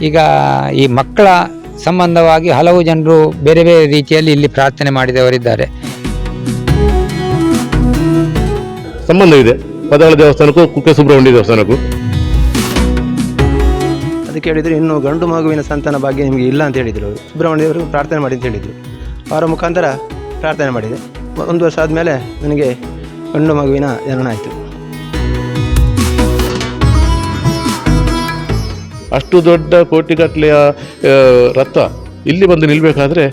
ಈಗ ಈ ಮಕ್ಕಳ ಸಂಬಂಧವಾಗಿ ಹಲವು ಜನರು ಬೇರೆ ಬೇರೆ ರೀತಿಯಲ್ಲಿ ಇಲ್ಲಿ ಪ್ರಾರ್ಥನೆ ಮಾಡಿದವರಿದ್ದಾರೆ. ಸಂಬಂಧ ಇದೆ ಪದಾಳ ದೇವಸ್ಥಾನಕ್ಕೂ ಕುಕ್ಕೆ ಸುಬ್ರಹ್ಮಣ್ಯ ದೇವಸ್ಥಾನಕ್ಕೂ. ಅದಕ್ಕೆ ಹೇಳಿದರು, ಇನ್ನು ಗಂಡು ಮಗುವಿನ ಸಂತಾನ ಭಾಗ್ಯ ನಿಮಗೆ ಇಲ್ಲ ಅಂತ ಹೇಳಿದರು. ಸುಬ್ರಹ್ಮಣ್ಯ ದೇವರು ಪ್ರಾರ್ಥನೆ ಮಾಡಿ ಅಂತ ಹೇಳಿದರು. ಅವರ ಮುಖಾಂತರ ಪ್ರಾರ್ಥನೆ ಮಾಡಿದೆ. 1 ವರ್ಷ ಆದಮೇಲೆ ನನಗೆ ಗಂಡು ಮಗುವಿನ ಜನನ ಆಯಿತು. ಅಷ್ಟು ದೊಡ್ಡ ಕೋಟಿಗಟ್ಟಲೆಯ ರಥ ಇಲ್ಲಿ ಬಂದು ನಿಲ್ಲಬೇಕಾದ್ರೆ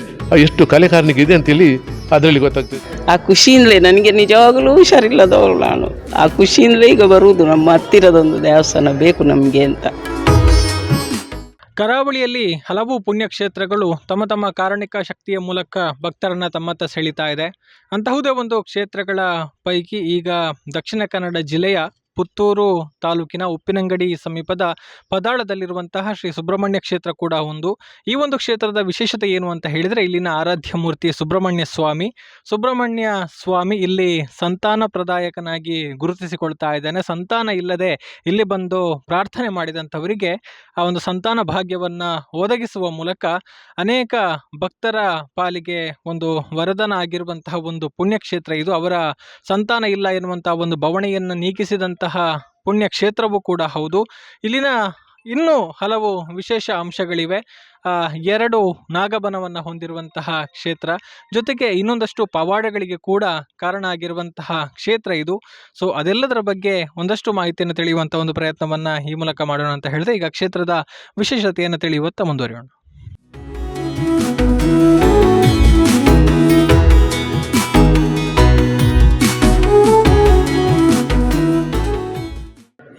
ಎಷ್ಟು ಕಲೆ ಕಾರ್ಣಿಕ ಇದೆ ಅಂತೇಳಿ ಅದರಲ್ಲಿ ಗೊತ್ತಾಗ್ತದೆ. ಆ ಖುಷಿಯಿಂದಲೇ ನನಗೆ ನಿಜವಾಗಲೂ ಹುಷಾರಿಲ್ಲದವಳು ನಾನು. ಆ ಖುಷಿಯಿಂದಲೇ ಈಗ ಬರುವುದು, ನಮ್ಮ ಹತ್ತಿರದೊಂದು ದೇವಸ್ಥಾನ ಬೇಕು ನಮಗೆ ಅಂತ. ಕರಾವಳಿಯಲ್ಲಿ ಹಲವು ಪುಣ್ಯಕ್ಷೇತ್ರಗಳು ತಮ್ಮ ತಮ್ಮ ಕಾರಣಿಕ ಶಕ್ತಿಯ ಮೂಲಕ ಭಕ್ತರನ್ನು ತಮ್ಮತ್ತ ಸೆಳೀತಾ ಇದೆ. ಅಂತಹುದೇ ಒಂದು ಕ್ಷೇತ್ರಗಳ ಪೈಕಿ ಈಗ ದಕ್ಷಿಣ ಕನ್ನಡ ಜಿಲ್ಲೆಯ ಪುತ್ತೂರು ತಾಲೂಕಿನ ಉಪ್ಪಿನಂಗಡಿ ಸಮೀಪದ ಪದಾಳದಲ್ಲಿರುವಂತಹ ಶ್ರೀ ಸುಬ್ರಹ್ಮಣ್ಯ ಕ್ಷೇತ್ರ ಕೂಡ ಒಂದು. ಈ ಒಂದು ಕ್ಷೇತ್ರದ ವಿಶೇಷತೆ ಏನು ಅಂತ ಹೇಳಿದರೆ, ಇಲ್ಲಿನ ಆರಾಧ್ಯ ಮೂರ್ತಿ ಸುಬ್ರಹ್ಮಣ್ಯ ಸ್ವಾಮಿ ಇಲ್ಲಿ ಸಂತಾನ ಪ್ರದಾಯಕನಾಗಿ ಗುರುತಿಸಿಕೊಳ್ತಾ ಇದ್ದಾನೆ. ಸಂತಾನ ಇಲ್ಲದೆ ಇಲ್ಲಿ ಬಂದು ಪ್ರಾರ್ಥನೆ ಮಾಡಿದಂಥವರಿಗೆ ಆ ಒಂದು ಸಂತಾನ ಭಾಗ್ಯವನ್ನು ಒದಗಿಸುವ ಮೂಲಕ ಅನೇಕ ಭಕ್ತರ ಪಾಲಿಗೆ ಒಂದು ವರದಾನ ಆಗಿರುವಂತಹ ಒಂದು ಪುಣ್ಯಕ್ಷೇತ್ರ ಇದು. ಅವರ ಸಂತಾನ ಇಲ್ಲ ಎನ್ನುವಂತಹ ಒಂದು ಬವಣೆಯನ್ನು ನೀಗಿಸಿದಂತಹ ಪುಣ್ಯಕ್ಷೇತ್ರವೂ ಕೂಡ ಹೌದು. ಇಲ್ಲಿನ ಇನ್ನೂ ಹಲವು ವಿಶೇಷ ಅಂಶಗಳಿವೆ. 2 ನಾಗಬನವನ್ನು ಹೊಂದಿರುವಂತಹ ಕ್ಷೇತ್ರ, ಜೊತೆಗೆ ಇನ್ನೊಂದಷ್ಟು ಪವಾಡಗಳಿಗೆ ಕೂಡ ಕಾರಣ ಆಗಿರುವಂತಹ ಕ್ಷೇತ್ರ ಇದು. ಸೊ ಅದೆಲ್ಲದರ ಬಗ್ಗೆ ಒಂದಷ್ಟು ಮಾಹಿತಿಯನ್ನು ತಿಳಿಯುವಂಥ ಒಂದು ಪ್ರಯತ್ನವನ್ನು ಈ ಮೂಲಕ ಮಾಡೋಣ ಅಂತ ಹೇಳಿದೆ. ಈಗ ಕ್ಷೇತ್ರದ ವಿಶೇಷತೆಯನ್ನು ತಿಳಿಯುವತ್ತ ಮುಂದುವರಿಯೋಣ.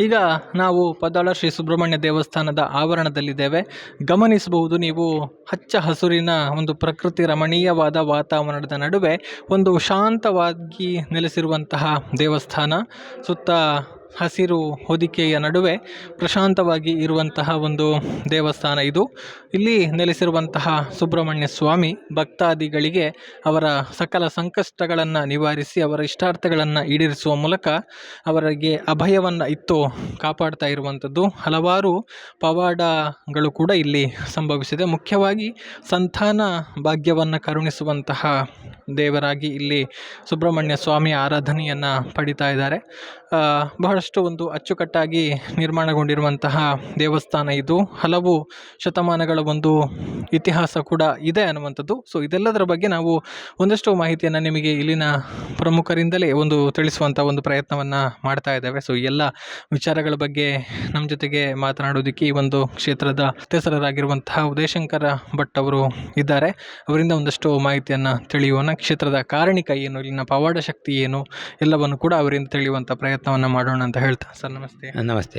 ಈಗ ನಾವು ಪದಾಳ ಶ್ರೀ ಸುಬ್ರಹ್ಮಣ್ಯ ದೇವಸ್ಥಾನದ ಆವರಣದಲ್ಲಿದ್ದೇವೆ. ಗಮನಿಸಬಹುದು ನೀವು, ಹಚ್ಚ ಹಸುರಿನ ಒಂದು ಪ್ರಕೃತಿ ರಮಣೀಯವಾದ ವಾತಾವರಣದ ನಡುವೆ ಒಂದು ಶಾಂತವಾಗಿ ನೆಲೆಸಿರುವಂತಹ ದೇವಸ್ಥಾನ. ಸುತ್ತ ಹಸಿರು ಹೊದಿಕೆಯ ನಡುವೆ ಪ್ರಶಾಂತವಾಗಿ ಇರುವಂತಹ ಒಂದು ದೇವಸ್ಥಾನ ಇದು. ಇಲ್ಲಿ ನೆಲೆಸಿರುವಂತಹ ಸುಬ್ರಹ್ಮಣ್ಯ ಸ್ವಾಮಿ ಭಕ್ತಾದಿಗಳಿಗೆ ಅವರ ಸಕಲ ಸಂಕಷ್ಟಗಳನ್ನು ನಿವಾರಿಸಿ ಅವರ ಇಷ್ಟಾರ್ಥಗಳನ್ನು ಈಡೇರಿಸುವ ಮೂಲಕ ಅವರಿಗೆ ಅಭಯವನ್ನು ಇತ್ತು ಕಾಪಾಡ್ತಾ ಇರುವಂಥದ್ದು. ಹಲವಾರು ಪವಾಡಗಳು ಕೂಡ ಇಲ್ಲಿ ಸಂಭವಿಸಿದೆ. ಮುಖ್ಯವಾಗಿ ಸಂತಾನ ಭಾಗ್ಯವನ್ನು ಕರುಣಿಸುವಂತಹ ದೇವರಾಗಿ ಇಲ್ಲಿ ಸುಬ್ರಹ್ಮಣ್ಯ ಸ್ವಾಮಿಯ ಆರಾಧನೆಯನ್ನು ಪಡಿತಾ ಇದ್ದಾರೆ. ಬಹಳಷ್ಟು ಒಂದು ಅಚ್ಚುಕಟ್ಟಾಗಿ ನಿರ್ಮಾಣಗೊಂಡಿರುವಂತಹ ದೇವಸ್ಥಾನ ಇದು. ಹಲವು ಶತಮಾನಗಳ ಒಂದು ಇತಿಹಾಸ ಕೂಡ ಇದೆ ಅನ್ನುವಂಥದ್ದು. ಸೊ ಇದೆಲ್ಲದರ ಬಗ್ಗೆ ನಾವು ಒಂದಷ್ಟು ಮಾಹಿತಿಯನ್ನು ನಿಮಗೆ ಇಲ್ಲಿನ ಪ್ರಮುಖರಿಂದಲೇ ಒಂದು ತಿಳಿಸುವಂಥ ಒಂದು ಪ್ರಯತ್ನವನ್ನು ಮಾಡ್ತಾ ಇದ್ದೇವೆ. ಸೊ ಈ ಎಲ್ಲ ವಿಚಾರಗಳ ಬಗ್ಗೆ ನಮ್ಮ ಜೊತೆಗೆ ಮಾತನಾಡೋದಕ್ಕೆ ಈ ಒಂದು ಕ್ಷೇತ್ರದ ಮುಖ್ಯಸ್ಥರಾಗಿರುವಂತಹ ಉದಯಶಂಕರ ಭಟ್ ಅವರು ಇದ್ದಾರೆ. ಅವರಿಂದ ಒಂದಷ್ಟು ಮಾಹಿತಿಯನ್ನು ತಿಳಿಯೋಣ. ಕ್ಷೇತ್ರದ ಕಾರಣಿಕ ಏನು, ಇಲ್ಲಿನ ಪವಾಡ ಶಕ್ತಿ ಏನು, ಎಲ್ಲವನ್ನು ಕೂಡ ಅವರಿಂದ ತಿಳಿಯುವಂಥ ಪ್ರಯತ್ನವನ್ನು ಮಾಡೋಣ ಅಂತ ಹೇಳ್ತಾ. ಸರ್ ನಮಸ್ತೆ. ನಮಸ್ತೆ.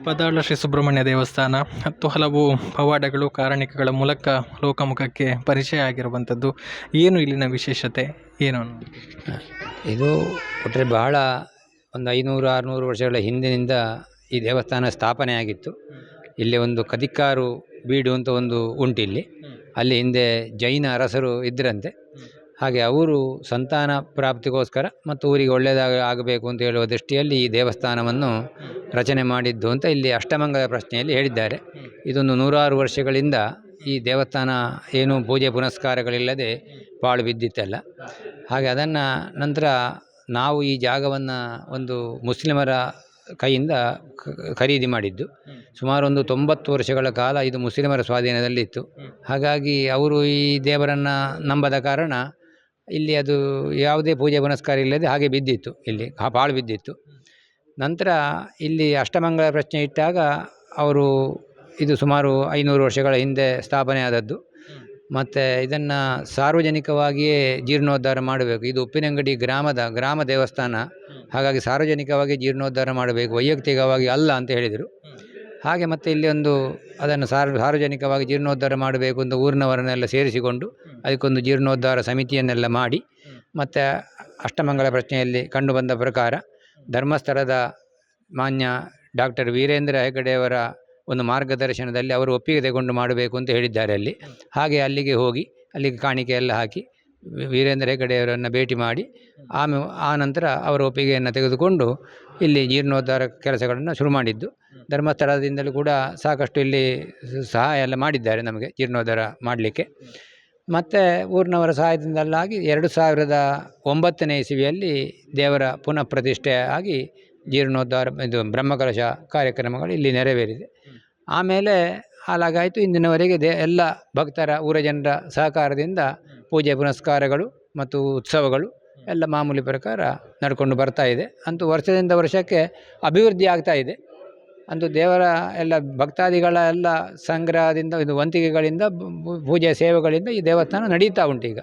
ಪದಾಳ ಶ್ರೀ ಸುಬ್ರಹ್ಮಣ್ಯ ದೇವಸ್ಥಾನ 10 ಹಲವು ಪವಾಡಗಳು ಕಾರಣಿಕಗಳ ಮೂಲಕ ಲೋಕಮುಖಕ್ಕೆ ಪರಿಚಯ ಆಗಿರುವಂಥದ್ದು. ಏನು ಇಲ್ಲಿನ ವಿಶೇಷತೆ ಏನು? ಇದು ಒಟ್ಟರೆ ಬಹಳ ಒಂದು 500-600 ವರ್ಷಗಳ ಹಿಂದಿನಿಂದ ಈ ದೇವಸ್ಥಾನ ಸ್ಥಾಪನೆ ಆಗಿತ್ತು. ಇಲ್ಲಿ ಒಂದು ಕದಿಕ್ಕಾರು ಬೀಡು ಅಂತ ಒಂದು ಉಂಟಿಲ್ಲಿ. ಅಲ್ಲಿ ಹಿಂದೆ ಜೈನ ಅರಸರು ಇದ್ದರಂತೆ. ಹಾಗೆ ಅವರು ಸಂತಾನ ಪ್ರಾಪ್ತಿಗೋಸ್ಕರ ಮತ್ತು ಊರಿಗೆ ಆಗಬೇಕು ಅಂತ ಹೇಳುವ ದೃಷ್ಟಿಯಲ್ಲಿ ಈ ದೇವಸ್ಥಾನವನ್ನು ರಚನೆ ಮಾಡಿದ್ದು ಅಂತ ಇಲ್ಲಿ ಅಷ್ಟಮಂಗಲ ಪ್ರಶ್ನೆಯಲ್ಲಿ ಹೇಳಿದ್ದಾರೆ. ಇದೊಂದು 100 ವರ್ಷಗಳಿಂದ ಈ ದೇವಸ್ಥಾನ ಏನು ಪೂಜೆ ಪುನಸ್ಕಾರಗಳಿಲ್ಲದೆ ಪಾಳು ಬಿದ್ದಿತ್ತಲ್ಲ. ಹಾಗೆ ಅದನ್ನು ನಂತರ ನಾವು ಈ ಜಾಗವನ್ನು ಒಂದು ಮುಸ್ಲಿಮರ ಕೈಯಿಂದ ಖರೀದಿ ಮಾಡಿದ್ದು. ಸುಮಾರು ಒಂದು 90 ವರ್ಷಗಳ ಕಾಲ ಇದು ಮುಸ್ಲಿಮರ ಸ್ವಾಧೀನದಲ್ಲಿತ್ತು. ಹಾಗಾಗಿ ಅವರು ಈ ದೇವರನ್ನು ನಂಬದ ಕಾರಣ ಇಲ್ಲಿ ಅದು ಯಾವುದೇ ಪೂಜೆ ಪುನಸ್ಕಾರ ಇಲ್ಲದೆ ಹಾಗೆ ಬಿದ್ದಿತ್ತು, ಇಲ್ಲಿ ಪಾಳು ಬಿದ್ದಿತ್ತು. ನಂತರ ಇಲ್ಲಿ ಅಷ್ಟಮಂಗಲ ಪ್ರಶ್ನೆ ಇಟ್ಟಾಗ ಅವರು ಇದು ಸುಮಾರು 500 ವರ್ಷಗಳ ಹಿಂದೆ ಸ್ಥಾಪನೆ ಆದದ್ದು. ಮತ್ತು ಇದನ್ನು ಸಾರ್ವಜನಿಕವಾಗಿಯೇ ಜೀರ್ಣೋದ್ಧಾರ ಮಾಡಬೇಕು. ಇದು ಉಪ್ಪಿನಂಗಡಿ ಗ್ರಾಮ ದೇವಸ್ಥಾನ. ಹಾಗಾಗಿ ಸಾರ್ವಜನಿಕವಾಗಿ ಜೀರ್ಣೋದ್ಧಾರ ಮಾಡಬೇಕು, ವೈಯಕ್ತಿಕವಾಗಿ ಅಲ್ಲ ಅಂತ ಹೇಳಿದರು. ಹಾಗೆ ಮತ್ತು ಇಲ್ಲಿ ಒಂದು ಅದನ್ನು ಸಾರ್ವಜನಿಕವಾಗಿ ಜೀರ್ಣೋದ್ಧಾರ ಮಾಡಬೇಕು ಅಂತ ಊರಿನವರನ್ನೆಲ್ಲ ಸೇರಿಸಿಕೊಂಡು ಅದಕ್ಕೊಂದು ಜೀರ್ಣೋದ್ಧಾರ ಸಮಿತಿಯನ್ನೆಲ್ಲ ಮಾಡಿ, ಮತ್ತು ಅಷ್ಟಮಂಗಲ ಪ್ರಶ್ನೆಯಲ್ಲಿ ಕಂಡುಬಂದ ಪ್ರಕಾರ ಧರ್ಮಸ್ಥಳದ ಮಾನ್ಯ ಡಾಕ್ಟರ್ ವೀರೇಂದ್ರ ಹೆಗಡೆಯವರ ಒಂದು ಮಾರ್ಗದರ್ಶನದಲ್ಲಿ ಅವರು ಒಪ್ಪಿಗೆ ತೆಗೊಂಡು ಮಾಡಬೇಕು ಅಂತ ಹೇಳಿದ್ದಾರೆ ಅಲ್ಲಿ. ಹಾಗೆ ಅಲ್ಲಿಗೆ ಹೋಗಿ ಅಲ್ಲಿಗೆ ಕಾಣಿಕೆ ಎಲ್ಲ ಹಾಕಿ ವೀರೇಂದ್ರ ಹೆಗಡೆಯವರನ್ನು ಭೇಟಿ ಮಾಡಿ ಆ ನಂತರ ಅವರ ಒಪ್ಪಿಗೆಯನ್ನು ತೆಗೆದುಕೊಂಡು ಇಲ್ಲಿ ಜೀರ್ಣೋದ್ಧಾರ ಕೆಲಸಗಳನ್ನು ಶುರು ಮಾಡಿದ್ದು. ಧರ್ಮಸ್ಥಳದಿಂದಲೂ ಕೂಡ ಸಾಕಷ್ಟು ಇಲ್ಲಿ ಸಹಾಯ ಎಲ್ಲ ಮಾಡಿದ್ದಾರೆ ನಮಗೆ ಜೀರ್ಣೋದ್ಧಾರ ಮಾಡಲಿಕ್ಕೆ. ಮತ್ತು ಊರಿನವರ ಸಹಾಯದಿಂದಲಾಗಿ 2009ನೇ ಇಸವಿಯಲ್ಲಿ ದೇವರ ಪುನಃ ಪ್ರತಿಷ್ಠೆ ಆಗಿ ಜೀರ್ಣೋದ್ಧಾರ ಇದು ಬ್ರಹ್ಮಕಲಶ ಕಾರ್ಯಕ್ರಮಗಳು ಇಲ್ಲಿ ನೆರವೇರಿದೆ. ಆಮೇಲೆ ಹಾಲಾಗಾಯಿತು. ಇಂದಿನವರೆಗೆ ಎಲ್ಲ ಭಕ್ತರ ಊರ ಜನರ ಸಹಕಾರದಿಂದ ಪೂಜೆ ಪುನಸ್ಕಾರಗಳು ಮತ್ತು ಉತ್ಸವಗಳು ಎಲ್ಲ ಮಾಮೂಲಿ ಪ್ರಕಾರ ನಡ್ಕೊಂಡು ಬರ್ತಾ ಇದೆ. ಅಂತೂ ವರ್ಷದಿಂದ ವರ್ಷಕ್ಕೆ ಅಭಿವೃದ್ಧಿ ಆಗ್ತಾ ಇದೆ. ಅಂತೂ ದೇವರ ಎಲ್ಲ ಭಕ್ತಾದಿಗಳ ಎಲ್ಲ ಸಂಗ್ರಹದಿಂದ ಇದು ವಂತಿಗೆಗಳಿಂದ ಪೂಜೆ ಸೇವೆಗಳಿಂದ ಈ ದೇವಸ್ಥಾನ ನಡೀತಾ ಉಂಟು ಈಗ.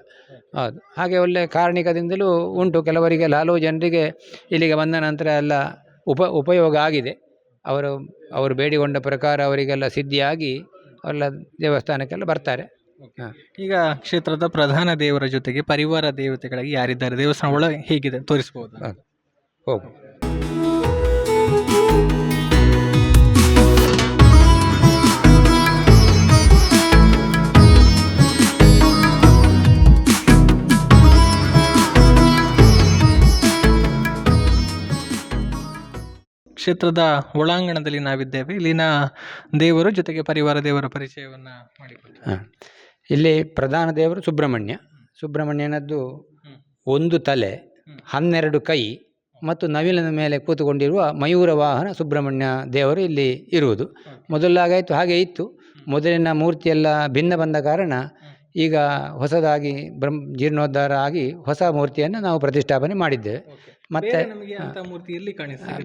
ಹೌದು, ಹಾಗೆ ಒಳ್ಳೆ ಕಾರಣಿಕದಿಂದಲೂ ಉಂಟು. ಕೆಲವರಿಗೆಲ್ಲ ಹಲವು ಜನರಿಗೆ ಇಲ್ಲಿಗೆ ಬಂದ ನಂತರ ಎಲ್ಲ ಉಪಯೋಗ ಆಗಿದೆ. ಅವರು ಬೇಡಿಕೊಂಡ ಪ್ರಕಾರ ಅವರಿಗೆಲ್ಲ ಸಿದ್ಧಿಯಾಗಿ ಅವರೆಲ್ಲ ದೇವಸ್ಥಾನಕ್ಕೆಲ್ಲ ಬರ್ತಾರೆ. ಈಗ ಕ್ಷೇತ್ರದ ಪ್ರಧಾನ ದೇವರ ಜೊತೆಗೆ ಪರಿವಾರ ದೇವತೆಗಳಿಗೆ ಯಾರಿದ್ದಾರೆ, ದೇವಸ್ಥಾನ ಒಳಗೆ ಹೇಗಿದೆ ತೋರಿಸ್ಬೋದು? ಹೋಗು. ಕ್ಷೇತ್ರದ ಒಳಾಂಗಣದಲ್ಲಿ ನಾವಿದ್ದೇವೆ. ಇಲ್ಲಿನ ದೇವರು ಜೊತೆಗೆ ಪರಿವಾರ ದೇವರ ಪರಿಚಯವನ್ನು ಮಾಡಿಕೊಡ್ತೀವಿ. ಇಲ್ಲಿ ಪ್ರಧಾನ ದೇವರು ಸುಬ್ರಹ್ಮಣ್ಯನದ್ದು ಒಂದು ತಲೆ, 12 ಕೈ ಮತ್ತು ನವಿಲಿನ ಮೇಲೆ ಕೂತುಕೊಂಡಿರುವ ಮಯೂರ ವಾಹನ ಸುಬ್ರಹ್ಮಣ್ಯ ದೇವರು ಇಲ್ಲಿ ಇರುವುದು. ಮೊದಲಾಗಾಯಿತು ಹಾಗೆ ಇತ್ತು. ಮೊದಲಿನ ಮೂರ್ತಿಯೆಲ್ಲ ಭಿನ್ನ ಬಂದ ಕಾರಣ ಈಗ ಹೊಸದಾಗಿ ಜೀರ್ಣೋದ್ಧಾರ ಆಗಿ ಹೊಸ ಮೂರ್ತಿಯನ್ನು ನಾವು ಪ್ರತಿಷ್ಠಾಪನೆ ಮಾಡಿದ್ದೇವೆ. ಮತ್ತು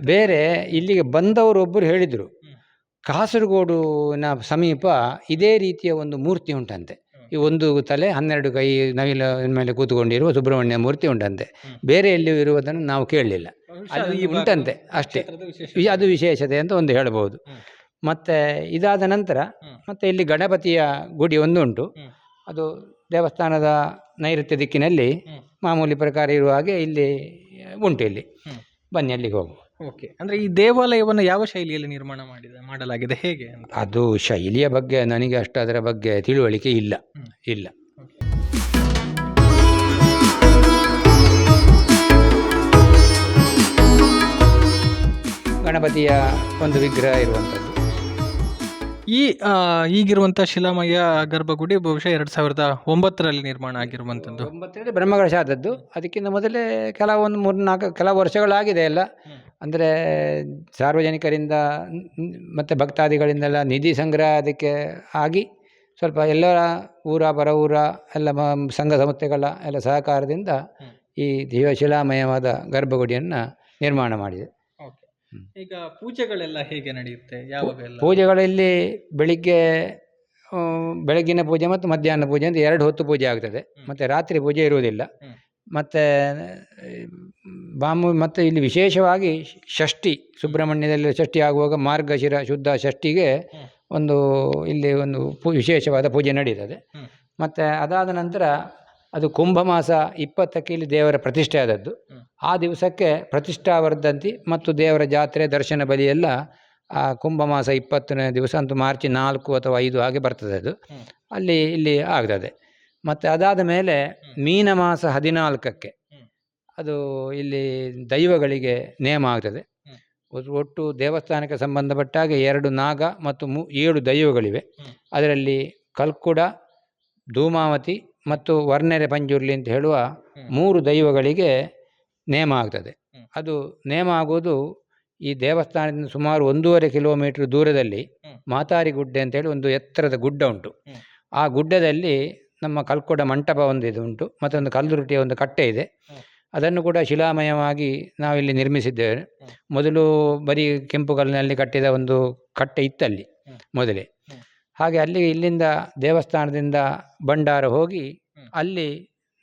ಬೇರೆ ಇಲ್ಲಿಗೆ ಬಂದವರೊಬ್ಬರು ಹೇಳಿದರು, ಕಾಸರಗೋಡಿನ ಸಮೀಪ ಇದೇ ರೀತಿಯ ಒಂದು ಮೂರ್ತಿ ಉಂಟಂತೆ. ಈ ಒಂದು ತಲೆ 12 ಕೈ ನವಿಲ ಮೇಲೆ ಕೂತ್ಕೊಂಡಿರುವ ಸುಬ್ರಹ್ಮಣ್ಯ ಮೂರ್ತಿ ಉಂಟಂತೆ. ಬೇರೆ ಎಲ್ಲಿಯೂ ಇರುವುದನ್ನು ನಾವು ಕೇಳಲಿಲ್ಲ. ಅದು ಉಂಟಂತೆ ಅಷ್ಟೇ. ಅದು ವಿಶೇಷತೆ ಅಂತ ಒಂದು ಹೇಳ್ಬೋದು. ಮತ್ತು ಇದಾದ ನಂತರ ಮತ್ತೆ ಇಲ್ಲಿ ಗಣಪತಿಯ ಗುಡಿ ಒಂದು ಉಂಟು. ಅದು ದೇವಸ್ಥಾನದ ನೈಋತ್ಯ ದಿಕ್ಕಿನಲ್ಲಿ ಮಾಮೂಲಿ ಪ್ರಕಾರ ಇರುವ ಹಾಗೆ ಇಲ್ಲಿ ಉಂಟು. ಇಲ್ಲಿ ಬನ್ನಿ, ಅಲ್ಲಿಗೆ ಹೋಗುವ. ಓಕೆ, ಅಂದರೆ ಈ ದೇವಾಲಯವನ್ನು ಯಾವ ಶೈಲಿಯಲ್ಲಿ ಮಾಡಲಾಗಿದೆ, ಹೇಗೆ? ಅದು ಶೈಲಿಯ ಬಗ್ಗೆ ನನಗೆ ಅಷ್ಟು ಅದರ ಬಗ್ಗೆ ತಿಳುವಳಿಕೆ ಇಲ್ಲ. ಗಣಪತಿಯ ಒಂದು ವಿಗ್ರಹ ಇರುವಂಥದ್ದು. ಈಗಿರುವಂಥ ಶಿಲಾಮಯ ಗರ್ಭಗುಡಿ ಬಹುಶಃ 2009ರಲ್ಲಿ ನಿರ್ಮಾಣ ಆಗಿರುವಂಥದ್ದು. 9ರಲ್ಲಿ ಬ್ರಹ್ಮಕಲಶ ಆದದ್ದು. ಅದಕ್ಕಿಂತ ಮೊದಲೇ ಕೆಲವೊಂದು 3-4 ಕೆಲವು ವರ್ಷಗಳಾಗಿದೆ ಎಲ್ಲ. ಅಂದರೆ ಸಾರ್ವಜನಿಕರಿಂದ ಮತ್ತು ಭಕ್ತಾದಿಗಳಿಂದೆಲ್ಲ ನಿಧಿ ಸಂಗ್ರಹ ಅದಕ್ಕೆ ಆಗಿ ಸ್ವಲ್ಪ ಎಲ್ಲರ ಪರ ಊರ ಎಲ್ಲ ಸಂಘ ಸಂಸ್ಥೆಗಳ ಎಲ್ಲ ಸಹಕಾರದಿಂದ ಈ ಶಿಲಾಮಯವಾದ ಗರ್ಭಗುಡಿಯನ್ನು ನಿರ್ಮಾಣ ಮಾಡಿದೆ. ಈಗ ಪೂಜೆಗಳೆಲ್ಲ ಹೇಗೆ ನಡೆಯುತ್ತೆ, ಯಾವಾಗೆಲ್ಲ? ಪೂಜೆಗಳಲ್ಲಿ ಬೆಳಗ್ಗಿನ ಪೂಜೆ ಮತ್ತು ಮಧ್ಯಾಹ್ನ ಪೂಜೆ ಅಂತ 2 ಹೊತ್ತು ಪೂಜೆ ಆಗ್ತದೆ. ಮತ್ತು ರಾತ್ರಿ ಪೂಜೆ ಇರುವುದಿಲ್ಲ. ಮತ್ತು ಮತ್ತು ಇಲ್ಲಿ ವಿಶೇಷವಾಗಿ ಷಷ್ಠಿ, ಸುಬ್ರಹ್ಮಣ್ಯದಲ್ಲಿ ಷಷ್ಠಿ ಆಗುವಾಗ ಮಾರ್ಗಶಿರ ಶುದ್ಧ ಷಷ್ಠಿಗೆ ಇಲ್ಲಿ ಒಂದು ವಿಶೇಷವಾದ ಪೂಜೆ ನಡೀತದೆ. ಮತ್ತು ಅದಾದ ನಂತರ ಅದು ಕುಂಭಮಾಸ 20ಕ್ಕೆ ಇಲ್ಲಿ ದೇವರ ಪ್ರತಿಷ್ಠೆ ಆದದ್ದು. ಆ ದಿವಸಕ್ಕೆ ಪ್ರತಿಷ್ಠಾವರ್ಧಂತಿ ಮತ್ತು ದೇವರ ಜಾತ್ರೆ ದರ್ಶನ ಬಲಿಯೆಲ್ಲ ಆ ಕುಂಭಮಾಸ 20ನೇ ದಿವಸ ಅಂತೂ ಮಾರ್ಚ್ 4 ಅಥವಾ 5 ಹಾಗೆ ಬರ್ತದೆ. ಅದು ಇಲ್ಲಿ ಆಗ್ತದೆ. ಮತ್ತು ಅದಾದ ಮೇಲೆ ಮೀನ ಮಾಸ 14ಕ್ಕೆ ಅದು ಇಲ್ಲಿ ದೈವಗಳಿಗೆ ನೇಮ ಆಗ್ತದೆ. ಒಟ್ಟು ದೇವಸ್ಥಾನಕ್ಕೆ ಸಂಬಂಧಪಟ್ಟಾಗ 2 ನಾಗ ಮತ್ತು 7 ದೈವಗಳಿವೆ. ಅದರಲ್ಲಿ ಕಲ್ಕುಡ, ಧೂಮಾವತಿ ಮತ್ತು ವರ್ನೆರೆ ಪಂಜುರ್ಲಿ ಅಂತ ಹೇಳುವ 3 ದೈವಗಳಿಗೆ ನೇಮ ಆಗ್ತದೆ. ಅದು ನೇಮ ಆಗುವುದು ಈ ದೇವಸ್ಥಾನದಿಂದ ಸುಮಾರು 1.5 ಕಿಲೋಮೀಟರ್ ದೂರದಲ್ಲಿ ಮಾತಾರಿ ಗುಡ್ಡೆ ಅಂತೇಳಿ ಒಂದು ಎತ್ತರದ ಗುಡ್ಡ ಉಂಟು. ಆ ಗುಡ್ಡದಲ್ಲಿ ನಮ್ಮ ಕಲ್ಕೊಡ ಮಂಟಪ ಇದು ಉಂಟು. ಮತ್ತೊಂದು ಕಲ್ಲುರುಟಿಯ ಒಂದು ಕಟ್ಟೆ ಇದೆ. ಅದನ್ನು ಕೂಡ ಶಿಲಾಮಯವಾಗಿ ನಾವಿಲ್ಲಿ ನಿರ್ಮಿಸಿದ್ದೇವೆ. ಮೊದಲು ಬರೀ ಕೆಂಪು ಕಲ್ಲಿನಲ್ಲಿ ಕಟ್ಟಿದ ಒಂದು ಕಟ್ಟೆ ಇತ್ತಲ್ಲಿ ಮೊದಲೇ. ಹಾಗೆ ಇಲ್ಲಿಂದ ದೇವಸ್ಥಾನದಿಂದ ಭಂಡಾರ ಹೋಗಿ ಅಲ್ಲಿ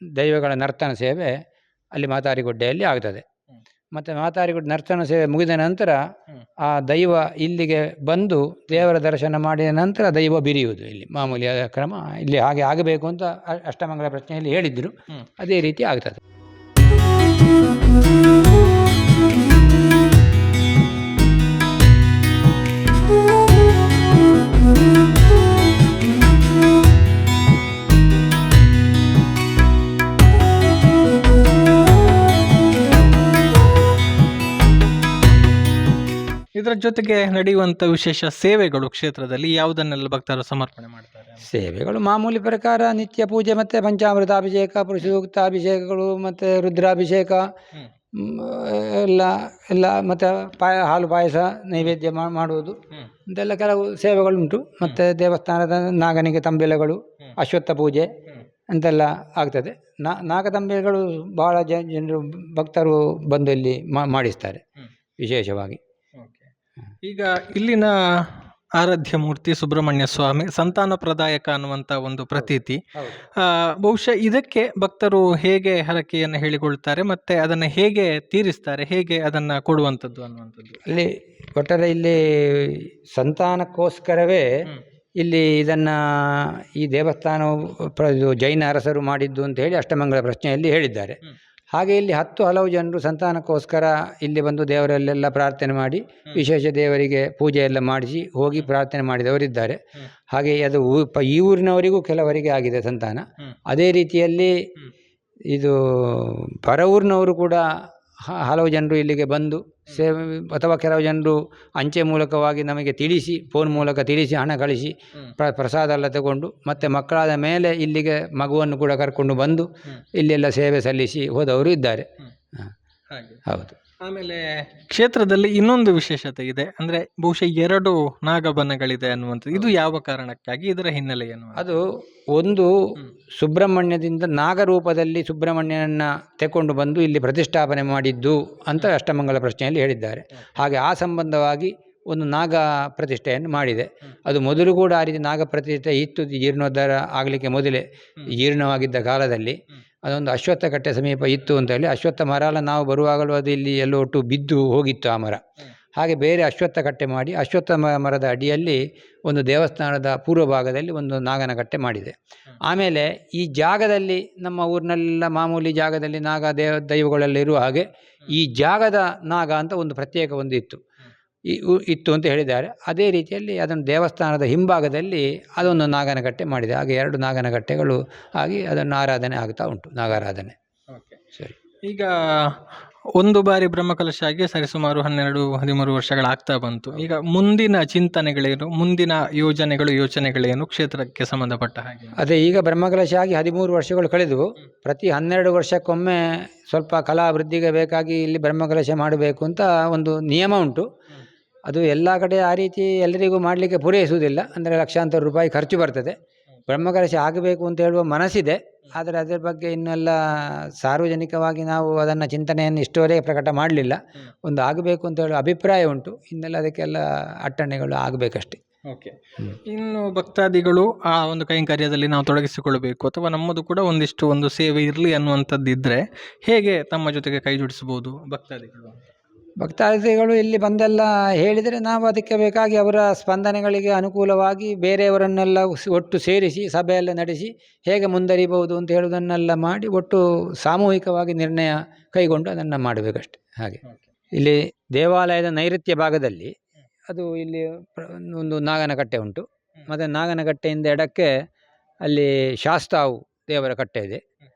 ದೈವಗಳ ನರ್ತನ ಸೇವೆ ಅಲ್ಲಿ ಮಾತಾರಿಗುಡ್ಡೆಯಲ್ಲಿ ಆಗ್ತದೆ. ಮತ್ತು ಮಾತಾರಿಗುಡ್ಡೆ ನರ್ತನ ಸೇವೆ ಮುಗಿದ ನಂತರ ಆ ದೈವ ಇಲ್ಲಿಗೆ ಬಂದು ದೇವರ ದರ್ಶನ ಮಾಡಿದ ನಂತರ ದೈವ ಬಿರಿಯುವುದು. ಇಲ್ಲಿ ಮಾಮೂಲಿ ಕ್ರಮ ಇಲ್ಲಿ ಹಾಗೆ ಆಗಬೇಕು ಅಂತ ಅಷ್ಟಮಂಗಲ ಪ್ರಶ್ನೆಯಲ್ಲಿ ಹೇಳಿದ್ರು. ಅದೇ ರೀತಿ ಆಗ್ತದೆ. ಇದರ ಜೊತೆಗೆ ನಡೆಯುವಂಥ ವಿಶೇಷ ಸೇವೆಗಳು ಕ್ಷೇತ್ರದಲ್ಲಿ ಯಾವುದನ್ನೆಲ್ಲ ಭಕ್ತರು ಸಮರ್ಪಣೆ ಮಾಡ್ತಾರೆ? ಸೇವೆಗಳು ಮಾಮೂಲಿ ಪ್ರಕಾರ ನಿತ್ಯ ಪೂಜೆ ಮತ್ತು ಪಂಚಾಮೃತಾಭಿಷೇಕ, ಪುರುಷ ಸೂಕ್ತಾಭಿಷೇಕಗಳು ಮತ್ತು ರುದ್ರಾಭಿಷೇಕ, ಎಲ್ಲ ಎಲ್ಲ ಮತ್ತು ಹಾಲು ಪಾಯಸ ನೈವೇದ್ಯ ಮಾಡುವುದು ಅಂತೆಲ್ಲ ಕೆಲವು ಸೇವೆಗಳುಂಟು. ಮತ್ತು ದೇವಸ್ಥಾನದ ನಾಗನಿಗೆ ತಂಬಿಲೆಗಳು, ಅಶ್ವತ್ಥ ಪೂಜೆ ಅಂತೆಲ್ಲ ಆಗ್ತದೆ. ನಾಗತಂಬಿಲೆಗಳು ಬಹಳ ಜನರು ಭಕ್ತರು ಬಂದು ಇಲ್ಲಿ ಮಾಡಿಸ್ತಾರೆ ವಿಶೇಷವಾಗಿ. ಈಗ ಇಲ್ಲಿನ ಆರಾಧ್ಯ ಮೂರ್ತಿ ಸುಬ್ರಹ್ಮಣ್ಯ ಸ್ವಾಮಿ ಸಂತಾನ ಪ್ರದಾಯಕ ಅನ್ನುವಂಥ ಒಂದು ಪ್ರತೀತಿ. ಬಹುಶಃ ಇದಕ್ಕೆ ಭಕ್ತರು ಹೇಗೆ ಹರಕೆಯನ್ನು ಹೇಳಿಕೊಳ್ತಾರೆ ಮತ್ತು ಅದನ್ನು ಹೇಗೆ ತೀರಿಸ್ತಾರೆ, ಹೇಗೆ ಅದನ್ನು ಕೊಡುವಂಥದ್ದು ಅನ್ನುವಂಥದ್ದು? ಇಲ್ಲಿ ಒಟ್ಟಾರೆ ಇಲ್ಲಿ ಸಂತಾನಕ್ಕೋಸ್ಕರವೇ ಇಲ್ಲಿ ಇದನ್ನು ಈ ದೇವಸ್ಥಾನವು ಜೈನ ಅರಸರು ಮಾಡಿದ್ದು ಅಂತ ಹೇಳಿ ಅಷ್ಟಮಂಗಲ ಪ್ರಶ್ನೆಯಲ್ಲಿ ಹೇಳಿದ್ದಾರೆ. ಹಾಗೆ ಇಲ್ಲಿ ಹಲವು ಜನರು ಸಂತಾನಕ್ಕೋಸ್ಕರ ಇಲ್ಲಿ ಬಂದು ದೇವರಲ್ಲೆಲ್ಲ ಪ್ರಾರ್ಥನೆ ಮಾಡಿ ವಿಶೇಷ ದೇವರಿಗೆ ಪೂಜೆ ಎಲ್ಲ ಮಾಡಿಸಿ ಹೋಗಿ ಪ್ರಾರ್ಥನೆ ಮಾಡಿದವರಿದ್ದಾರೆ. ಹಾಗೆ ಅದು ಈ ಊರಿನವರಿಗೂ ಕೆಲವರಿಗೆ ಆಗಿದೆ ಸಂತಾನ. ಅದೇ ರೀತಿಯಲ್ಲಿ ಇದು ಪರ ಊರಿನವರು ಕೂಡ ಹಲವು ಜನರು ಇಲ್ಲಿಗೆ ಬಂದು ಸೇವೆ, ಅಥವಾ ಕೆಲವು ಜನರು ಅಂಚೆ ಮೂಲಕವಾಗಿ ನಮಗೆ ತಿಳಿಸಿ, ಫೋನ್ ಮೂಲಕ ತಿಳಿಸಿ ಹಣ ಕಳಿಸಿ ಪ್ರಸಾದ ಎಲ್ಲ ತಗೊಂಡು ಮತ್ತೆ ಮಕ್ಕಳಾದ ಮೇಲೆ ಇಲ್ಲಿಗೆ ಮಗುವನ್ನು ಕೂಡ ಕರ್ಕೊಂಡು ಬಂದು ಇಲ್ಲೆಲ್ಲ ಸೇವೆ ಸಲ್ಲಿಸಿ ಹೋದವರು ಇದ್ದಾರೆ. ಹೌದು. ಆಮೇಲೆ ಕ್ಷೇತ್ರದಲ್ಲಿ ಇನ್ನೊಂದು ವಿಶೇಷತೆ ಇದೆ, ಅಂದರೆ ಬಹುಶಃ 2 ನಾಗಬನಗಳಿದೆ ಅನ್ನುವಂಥದ್ದು. ಇದು ಯಾವ ಕಾರಣಕ್ಕಾಗಿ, ಇದರ ಹಿನ್ನೆಲೆ ಏನು? ಅದು ಒಂದು ಸುಬ್ರಹ್ಮಣ್ಯದಿಂದ ನಾಗರೂಪದಲ್ಲಿ ಸುಬ್ರಹ್ಮಣ್ಯನನ್ನು ತೆಕೊಂಡು ಬಂದು ಇಲ್ಲಿ ಪ್ರತಿಷ್ಠಾಪನೆ ಮಾಡಿದ್ದು ಅಂತ ಅಷ್ಟಮಂಗಲ ಪ್ರಶ್ನೆಯಲ್ಲಿ ಹೇಳಿದ್ದಾರೆ. ಹಾಗೆ ಆ ಸಂಬಂಧವಾಗಿ ಒಂದು ನಾಗ ಪ್ರತಿಷ್ಠೆಯನ್ನು ಮಾಡಿದೆ. ಅದು ಮೊದಲು ಕೂಡ ಆ ರೀತಿ ನಾಗ ಪ್ರತಿಷ್ಠೆ ಇತ್ತು, ಜೀರ್ಣೋದ್ಧಾರ ಆಗಲಿಕ್ಕೆ ಮೊದಲೇ ಜೀರ್ಣವಾಗಿದ್ದ ಕಾಲದಲ್ಲಿ. ಅದೊಂದು ಅಶ್ವತ್ಥ ಕಟ್ಟೆ ಸಮೀಪ ಇತ್ತು ಅಂತ ಹೇಳಿ, ಅಶ್ವತ್ಥ ಮರ ಎಲ್ಲ ನಾವು ಬರುವಾಗಲೂ ಅದು ಇಲ್ಲಿ ಎಲ್ಲೋ ಒಟ್ಟು ಬಿದ್ದು ಹೋಗಿತ್ತು ಆ ಮರ. ಹಾಗೆ ಬೇರೆ ಅಶ್ವತ್ಥ ಕಟ್ಟೆ ಮಾಡಿ ಅಶ್ವತ್ಥ ಮರದ ಅಡಿಯಲ್ಲಿ ಒಂದು ದೇವಸ್ಥಾನದ ಪೂರ್ವ ಭಾಗದಲ್ಲಿ ಒಂದು ನಾಗನ ಕಟ್ಟೆ ಮಾಡಿದೆ. ಆಮೇಲೆ ಈ ಜಾಗದಲ್ಲಿ ನಮ್ಮ ಊರಿನೆಲ್ಲ ಮಾಮೂಲಿ ಜಾಗದಲ್ಲಿ ನಾಗ ದೈವಗಳೆಲ್ಲ ಇರುವ ಹಾಗೆ ಈ ಜಾಗದ ನಾಗ ಅಂತ ಒಂದು ಪ್ರತ್ಯೇಕ ಒಂದು ಇತ್ತು ಅಂತ ಹೇಳಿದ್ದಾರೆ. ಅದೇ ರೀತಿಯಲ್ಲಿ ಅದನ್ನು ದೇವಸ್ಥಾನದ ಹಿಂಭಾಗದಲ್ಲಿ ಅದೊಂದು ನಾಗನಕಟ್ಟೆ ಮಾಡಿದೆ. ಹಾಗೆ 2 ನಾಗನಕಟ್ಟೆಗಳು ಆಗಿ ಅದನ್ನು ಆರಾಧನೆ ಆಗ್ತಾ ಉಂಟು, ನಾಗಾರಾಧನೆ. ಸರಿ. ಈಗ ಒಂದು ಬಾರಿ ಬ್ರಹ್ಮಕಲಶ ಆಗಿ ಸರಿಸುಮಾರು 12-13 ವರ್ಷಗಳಾಗ್ತಾ ಬಂತು. ಈಗ ಮುಂದಿನ ಚಿಂತನೆಗಳೇನು, ಮುಂದಿನ ಯೋಚನೆಗಳೇನು ಕ್ಷೇತ್ರಕ್ಕೆ ಸಂಬಂಧಪಟ್ಟ ಹಾಗೆ? ಅದೇ ಈಗ ಬ್ರಹ್ಮಕಲಶ ಆಗಿ 13 ವರ್ಷಗಳು ಕಳೆದು ಪ್ರತಿ 12 ವರ್ಷಕ್ಕೊಮ್ಮೆ ಸ್ವಲ್ಪ ಕಲಾಭಿವೃದ್ಧಿಗೆ ಬೇಕಾಗಿ ಇಲ್ಲಿ ಬ್ರಹ್ಮಕಲಶ ಮಾಡಬೇಕು ಅಂತ ಒಂದು ನಿಯಮ ಉಂಟು. ಅದು ಎಲ್ಲ ಕಡೆ ಆ ರೀತಿ ಎಲ್ಲರಿಗೂ ಮಾಡಲಿಕ್ಕೆ ಪೂರೈಸುವುದಿಲ್ಲ. ಅಂದರೆ ಲಕ್ಷಾಂತರ ರೂಪಾಯಿ ಖರ್ಚು ಬರ್ತದೆ. ಬ್ರಹ್ಮಕಲಶ ಆಗಬೇಕು ಅಂತ ಹೇಳುವ ಮನಸ್ಸಿದೆ, ಆದರೆ ಅದರ ಬಗ್ಗೆ ಇನ್ನೆಲ್ಲ ಸಾರ್ವಜನಿಕವಾಗಿ ನಾವು ಅದನ್ನು ಚಿಂತನೆಯನ್ನು ಇಷ್ಟವರೆಗೆ ಪ್ರಕಟ ಮಾಡಲಿಲ್ಲ. ಒಂದು ಆಗಬೇಕು ಅಂತ ಹೇಳುವ ಅಭಿಪ್ರಾಯ ಉಂಟು. ಇನ್ನೆಲ್ಲ ಅದಕ್ಕೆಲ್ಲ ಅಟ್ಟಣೆಗಳು ಆಗಬೇಕಷ್ಟೇ. ಓಕೆ. ಇನ್ನು ಭಕ್ತಾದಿಗಳು ಆ ಒಂದು ಕೈಂಕರ್ಯದಲ್ಲಿ ನಾವು ತೊಡಗಿಸಿಕೊಳ್ಳಬೇಕು ಅಥವಾ ನಮ್ಮದು ಕೂಡ ಒಂದು ಸೇವೆ ಇರಲಿ ಅನ್ನುವಂಥದ್ದು ಇದ್ದರೆ ಹೇಗೆ ತಮ್ಮ ಜೊತೆಗೆ ಕೈ ಜೋಡಿಸಬಹುದು ಭಕ್ತಾದಿಗಳು? ಭಕ್ತಾದಿಗಳು ಇಲ್ಲಿ ಬಂದೆಲ್ಲ ಹೇಳಿದರೆ ನಾವು ಅದಕ್ಕೆ ಬೇಕಾಗಿ ಅವರ ಸ್ಪಂದನೆಗಳಿಗೆ ಅನುಕೂಲವಾಗಿ ಬೇರೆಯವರನ್ನೆಲ್ಲ ಒಟ್ಟು ಸೇರಿಸಿ ಸಭೆಯೆಲ್ಲ ನಡೆಸಿ ಹೇಗೆ ಮುಂದರಿಬಹುದು ಅಂತ ಹೇಳುವುದನ್ನೆಲ್ಲ ಮಾಡಿ ಒಟ್ಟು ಸಾಮೂಹಿಕವಾಗಿ ನಿರ್ಣಯ ಕೈಗೊಂಡು ಅದನ್ನು ಮಾಡಬೇಕಷ್ಟೆ. ಹಾಗೆ ಇಲ್ಲಿ ದೇವಾಲಯದ ನೈಋತ್ಯ ಭಾಗದಲ್ಲಿ ಅದು ಇಲ್ಲಿ ಒಂದು ನಾಗನಕಟ್ಟೆ ಉಂಟು. ಮತ್ತು ನಾಗನಕಟ್ಟೆಯಿಂದ ಎಡಕ್ಕೆ ಅಲ್ಲಿ ಶಾಸ್ತಾವು ದೇವರ ಕಟ್ಟೆ ಇದೆ.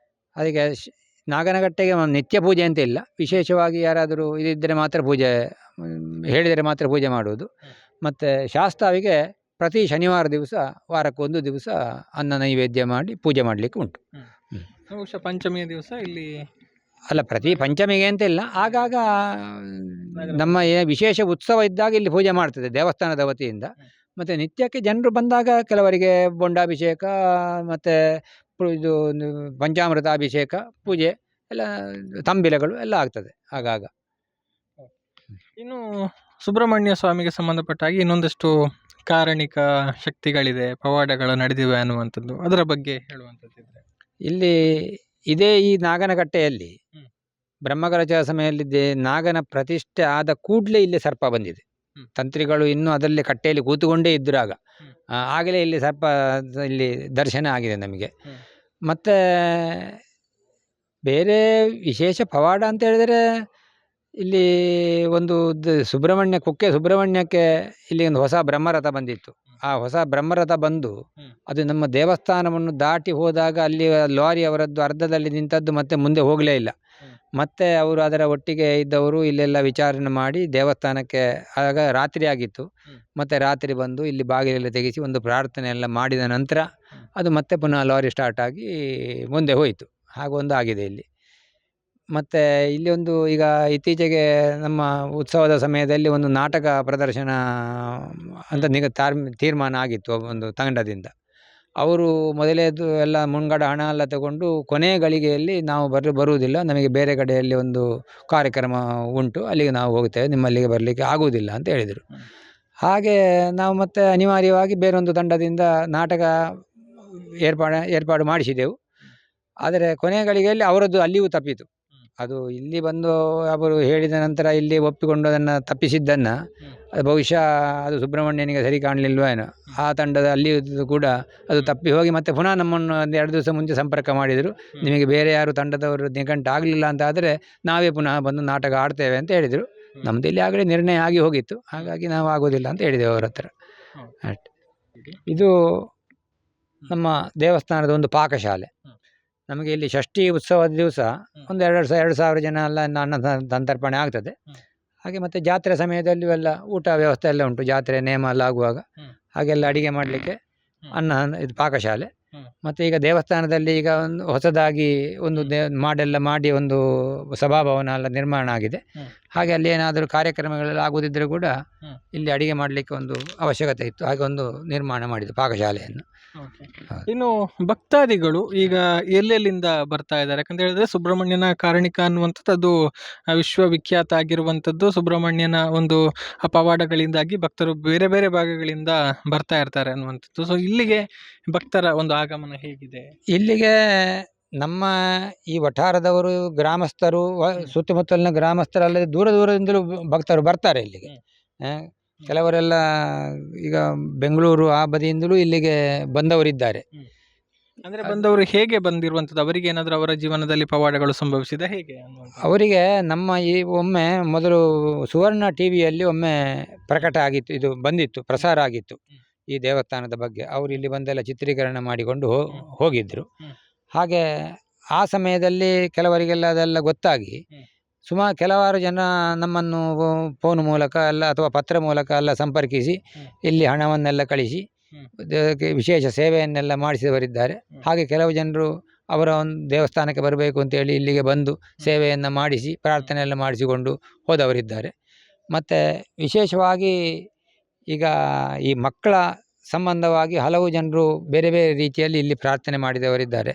ಅದಕ್ಕೆ ನಾಗನಕಟ್ಟೆಗೆ ನಿತ್ಯ ಪೂಜೆ ಅಂತ ಇಲ್ಲ, ವಿಶೇಷವಾಗಿ ಯಾರಾದರೂ ಇದಿದ್ದರೆ ಮಾತ್ರ ಪೂಜೆ ಹೇಳಿದರೆ ಮಾತ್ರ ಪೂಜೆ ಮಾಡುವುದು. ಮತ್ತು ಶಾಸ್ತಾವಿಗೆ ಪ್ರತಿ ಶನಿವಾರ ದಿವಸ ವಾರಕ್ಕೊಂದು ದಿವಸ ಅನ್ನ ನೈವೇದ್ಯ ಮಾಡಿ ಪೂಜೆ ಮಾಡಲಿಕ್ಕೆ ಉಂಟು. ಬಹುಶಃ ಪಂಚಮಿಯ ದಿವಸ ಇಲ್ಲಿ ಅಲ್ಲ, ಪ್ರತಿ ಪಂಚಮಿಗೆ ಅಂತ ಇಲ್ಲ, ಆಗಾಗ ನಮ್ಮ ವಿಶೇಷ ಉತ್ಸವ ಇದ್ದಾಗ ಇಲ್ಲಿ ಪೂಜೆ ಮಾಡ್ತದೆ ದೇವಸ್ಥಾನದ ವತಿಯಿಂದ. ಮತ್ತು ನಿತ್ಯಕ್ಕೆ ಜನರು ಬಂದಾಗ ಕೆಲವರಿಗೆ ಬೊಂಡಾಭಿಷೇಕ ಮತ್ತು ಇದು ಪಂಚಾಮೃತಾಭಿಷೇಕ ಪೂಜೆ ಎಲ್ಲ ತಂಬಿಲೆಗಳು ಎಲ್ಲ ಆಗ್ತದೆ ಆಗಾಗ. ಇನ್ನು ಸುಬ್ರಹ್ಮಣ್ಯ ಸ್ವಾಮಿಗೆ ಸಂಬಂಧಪಟ್ಟ ಹಾಗೆ ಇನ್ನೊಂದಷ್ಟು ಕಾರಣಿಕ ಶಕ್ತಿಗಳಿದೆ, ಪವಾಡಗಳು ನಡೆದಿವೆ ಅನ್ನುವಂಥದ್ದು, ಅದರ ಬಗ್ಗೆ ಹೇಳುವಂಥದ್ದಿದ್ರೆ? ಇಲ್ಲಿ ಇದೇ ಈ ನಾಗನಕಟ್ಟೆಯಲ್ಲಿ ಬ್ರಹ್ಮಕಲಶ ಸಮಯದಲ್ಲಿ ನಾಗನ ಪ್ರತಿಷ್ಠೆ ಆದ ಕೂಡಲೇ ಇಲ್ಲಿ ಸರ್ಪ ಬಂದಿದೆ. ತಂತ್ರಿಗಳು ಇನ್ನೂ ಅದರಲ್ಲಿ ಕಟ್ಟೆಯಲ್ಲಿ ಕೂತುಕೊಂಡೇ ಇದ್ದರು ಆಗಲೇ ಇಲ್ಲಿ ಸರ್ಪ ಇಲ್ಲಿ ದರ್ಶನ ಆಗಿದೆ ನಮಗೆ. ಮತ್ತು ಬೇರೆ ವಿಶೇಷ ಪವಾಡ ಅಂತ ಹೇಳಿದರೆ ಇಲ್ಲಿ ಒಂದು ಕುಕ್ಕೆ ಸುಬ್ರಹ್ಮಣ್ಯಕ್ಕೆ ಇಲ್ಲಿ ಒಂದು ಹೊಸ ಬ್ರಹ್ಮರಥ ಬಂದಿತ್ತು. ಆ ಹೊಸ ಬ್ರಹ್ಮರಥ ಬಂದು ಅದು ನಮ್ಮ ದೇವಸ್ಥಾನವನ್ನು ದಾಟಿ ಹೋದಾಗ ಅಲ್ಲಿ ಲಾರಿ ಅವರದ್ದು ಅರ್ಧದಲ್ಲಿ ನಿಂತದ್ದು ಮತ್ತೆ ಮುಂದೆ ಹೋಗಲೇ ಇಲ್ಲ. ಮತ್ತು ಅವರು ಅದರ ಒಟ್ಟಿಗೆ ಇದ್ದವರು ಇಲ್ಲೆಲ್ಲ ವಿಚಾರಣೆ ಮಾಡಿ ದೇವಸ್ಥಾನಕ್ಕೆ ಆಗ ರಾತ್ರಿ ಆಗಿತ್ತು. ಮತ್ತು ರಾತ್ರಿ ಬಂದು ಇಲ್ಲಿ ಬಾಗಿಲೆಲ್ಲ ತೆಗೆಸಿ ಒಂದು ಪ್ರಾರ್ಥನೆ ಎಲ್ಲ ಮಾಡಿದ ನಂತರ ಅದು ಮತ್ತೆ ಪುನಃ ಲಾರಿ ಸ್ಟಾರ್ಟ್ ಆಗಿ ಮುಂದೆ ಹೋಯಿತು. ಹಾಗೊಂದು ಆಗಿದೆ ಇಲ್ಲಿ. ಮತ್ತು ಇಲ್ಲಿ ಒಂದು ಈಗ ಇತ್ತೀಚೆಗೆ ನಮ್ಮ ಉತ್ಸವದ ಸಮಯದಲ್ಲಿ ಒಂದು ನಾಟಕ ಪ್ರದರ್ಶನ ಅಂತ ತೀರ್ಮಾನ ಆಗಿತ್ತು ಒಂದು ತಂಡದಿಂದ. ಅವರು ಮೊದಲೇದು ಎಲ್ಲ ಮುಂಗಡ ಹಣ ಎಲ್ಲ ತಗೊಂಡು ಕೊನೆ ಗಳಿಗೆಯಲ್ಲಿ ನಾವು ಬರುವುದಿಲ್ಲ, ನಮಗೆ ಬೇರೆ ಕಡೆಯಲ್ಲಿ ಒಂದು ಕಾರ್ಯಕ್ರಮ ಉಂಟು, ಅಲ್ಲಿಗೆ ನಾವು ಹೋಗ್ತೇವೆ, ನಿಮ್ಮಲ್ಲಿಗೆ ಬರಲಿಕ್ಕೆ ಆಗುವುದಿಲ್ಲ ಅಂತ ಹೇಳಿದರು. ಹಾಗೆ ನಾವು ಮತ್ತೆ ಅನಿವಾರ್ಯವಾಗಿ ಬೇರೊಂದು ತಂಡದಿಂದ ನಾಟಕ ಏರ್ಪಾಡು ಮಾಡಿಸಿದೆವು. ಆದರೆ ಕೊನೆ ಗಳಿಗೆಯಲ್ಲಿ ಅವರದ್ದು ಅಲ್ಲಿಯೂ ತಪ್ಪಿತು. ಅದು ಇಲ್ಲಿ ಬಂದು ಅವರು ಹೇಳಿದ ನಂತರ ಇಲ್ಲಿ ಒಪ್ಪಿಕೊಂಡು ಅದನ್ನು ತಪ್ಪಿಸಿದ್ದನ್ನು ಬಹುಶಃ ಅದು ಸುಬ್ರಹ್ಮಣ್ಯನಿಗೆ ಸರಿ ಕಾಣಲಿಲ್ವೇನೋ. ಆ ತಂಡದ ಅಲ್ಲಿಯೂ ಕೂಡ ಅದು ತಪ್ಪಿ ಹೋಗಿ ಮತ್ತೆ ಪುನಃ ನಮ್ಮನ್ನು ಒಂದು 2 ದಿವಸ ಮುಂಚೆ ಸಂಪರ್ಕ ಮಾಡಿದರು. ನಿಮಗೆ ಬೇರೆ ಯಾರು ತಂಡದವರು ನಿಘಂಟು ಆಗಲಿಲ್ಲ ಅಂತ ಆದರೆ ನಾವೇ ಪುನಃ ಬಂದು ನಾಟಕ ಆಡ್ತೇವೆ ಅಂತ ಹೇಳಿದರು. ನಮ್ಮದು ಇಲ್ಲಿ ಆಗಲೇ ನಿರ್ಣಯ ಆಗಿ ಹೋಗಿತ್ತು, ಹಾಗಾಗಿ ನಾವು ಆಗೋದಿಲ್ಲ ಅಂತ ಹೇಳಿದೆವು ಅವರ ಹತ್ರ. ಅಷ್ಟೆ. ಇದು ನಮ್ಮ ದೇವಸ್ಥಾನದ ಒಂದು ಪಾಕಶಾಲೆ. ನಮಗೆ ಇಲ್ಲಿ ಷಷ್ಠಿ ಉತ್ಸವದ ದಿವಸ ಒಂದು 2,000 ಜನ ಎಲ್ಲ ಅನ್ನ ಸಂತರ್ಪಣೆ ಆಗ್ತದೆ. ಹಾಗೆ ಮತ್ತು ಜಾತ್ರೆ ಸಮಯದಲ್ಲೂ ಎಲ್ಲ ಊಟ ವ್ಯವಸ್ಥೆ ಎಲ್ಲ ಉಂಟು. ಜಾತ್ರೆ ನೇಮ ಎಲ್ಲ ಆಗುವಾಗ ಹಾಗೆಲ್ಲ ಅಡಿಗೆ ಮಾಡಲಿಕ್ಕೆ ಇದು ಪಾಕಶಾಲೆ. ಮತ್ತು ಈಗ ದೇವಸ್ಥಾನದಲ್ಲಿ ಈಗ ಒಂದು ಹೊಸದಾಗಿ ಒಂದು ಮಾಡೆಲ್ಲ ಮಾಡಿ ಒಂದು ಸಭಾಭವನ ಎಲ್ಲ ನಿರ್ಮಾಣ ಆಗಿದೆ. ಹಾಗೆ ಅಲ್ಲಿ ಏನಾದರೂ ಕಾರ್ಯಕ್ರಮಗಳೆಲ್ಲ ಆಗುವುದಿದ್ದರೆ ಕೂಡ ಇಲ್ಲಿ ಅಡಿಗೆ ಮಾಡಲಿಕ್ಕೆ ಒಂದು ಅವಶ್ಯಕತೆ ಇತ್ತು, ಹಾಗೆ ಒಂದು ನಿರ್ಮಾಣ ಮಾಡಿದ್ದು ಪಾಕಶಾಲೆಯನ್ನು. ಇನ್ನು ಭಕ್ತಾದಿಗಳು ಈಗ ಎಲ್ಲೆಲ್ಲಿಂದ ಬರ್ತಾ ಇದ್ದಾರೆ? ಯಾಕಂತ ಹೇಳಿದ್ರೆ ಸುಬ್ರಹ್ಮಣ್ಯನ ಕಾರಣಿಕ ಅನ್ನುವಂಥದ್ದು ಅದು ವಿಶ್ವವಿಖ್ಯಾತ ಆಗಿರುವಂಥದ್ದು. ಸುಬ್ರಹ್ಮಣ್ಯನ ಒಂದು ಪವಾಡಗಳಿಂದಾಗಿ ಭಕ್ತರು ಬೇರೆ ಬೇರೆ ಭಾಗಗಳಿಂದ ಬರ್ತಾ ಇರ್ತಾರೆ ಅನ್ನುವಂಥದ್ದು. ಸೊ ಇಲ್ಲಿಗೆ ಭಕ್ತರ ಒಂದು ಆಗಮನ ಹೇಗಿದೆ? ಇಲ್ಲಿಗೆ ನಮ್ಮ ಈ ವಠಾರದವರು, ಗ್ರಾಮಸ್ಥರು, ಸುತ್ತಮುತ್ತಲಿನ ಗ್ರಾಮಸ್ಥರಲ್ಲದೆ ದೂರದಿಂದಲೂ ಭಕ್ತರು ಬರ್ತಾರೆ ಇಲ್ಲಿಗೆ. ಕೆಲವರೆಲ್ಲ ಈಗ ಬೆಂಗಳೂರು ಆ ಬದಿಯಿಂದಲೂ ಇಲ್ಲಿಗೆ ಬಂದವರಿದ್ದಾರೆ. ಅಂದ್ರೆ ಬಂದವರು ಹೇಗೆ ಬಂದಿರುವಂಥದ್ದು? ಅವರಿಗೆ ಏನಾದರೂ ಅವರ ಜೀವನದಲ್ಲಿ ಪವಾಡಗಳು ಸಂಭವಿಸಿದ ಹೇಗೆ? ಅವರಿಗೆ ನಮ್ಮ ಈ ಒಮ್ಮೆ ಮೊದಲು ಸುವರ್ಣ ಟಿವಿಯಲ್ಲಿ ಒಮ್ಮೆ ಪ್ರಕಟ ಆಗಿತ್ತು, ಇದು ಬಂದಿತ್ತು, ಪ್ರಸಾರ ಆಗಿತ್ತು ಈ ದೇವಸ್ಥಾನದ ಬಗ್ಗೆ. ಅವರು ಇಲ್ಲಿ ಬಂದೆಲ್ಲ ಚಿತ್ರೀಕರಣ ಮಾಡಿಕೊಂಡು ಹೋಗಿದ್ದರು. ಹಾಗೆ ಆ ಸಮಯದಲ್ಲಿ ಕೆಲವರಿಗೆಲ್ಲ ಅದೆಲ್ಲ ಗೊತ್ತಾಗಿ ಕೆಲವಾರು ಜನ ನಮ್ಮನ್ನು ಫೋನ್ ಮೂಲಕ ಎಲ್ಲ ಅಥವಾ ಪತ್ರ ಮೂಲಕ ಎಲ್ಲ ಸಂಪರ್ಕಿಸಿ ಇಲ್ಲಿ ಹಣವನ್ನೆಲ್ಲ ಕಳಿಸಿ ವಿಶೇಷ ಸೇವೆಯನ್ನೆಲ್ಲ ಮಾಡಿಸಿದವರಿದ್ದಾರೆ. ಹಾಗೆ ಕೆಲವು ಜನರು ಅವರ ಒಂದು ದೇವಸ್ಥಾನಕ್ಕೆ ಬರಬೇಕು ಅಂತೇಳಿ ಇಲ್ಲಿಗೆ ಬಂದು ಸೇವೆಯನ್ನು ಮಾಡಿಸಿ ಪ್ರಾರ್ಥನೆ ಎಲ್ಲ ಮಾಡಿಸಿಕೊಂಡು ಹೋದವರಿದ್ದಾರೆ. ಮತ್ತು ವಿಶೇಷವಾಗಿ ಈಗ ಈ ಮಕ್ಕಳ ಸಂಬಂಧವಾಗಿ ಹಲವು ಜನರು ಬೇರೆ ಬೇರೆ ರೀತಿಯಲ್ಲಿ ಇಲ್ಲಿ ಪ್ರಾರ್ಥನೆ ಮಾಡಿದವರಿದ್ದಾರೆ.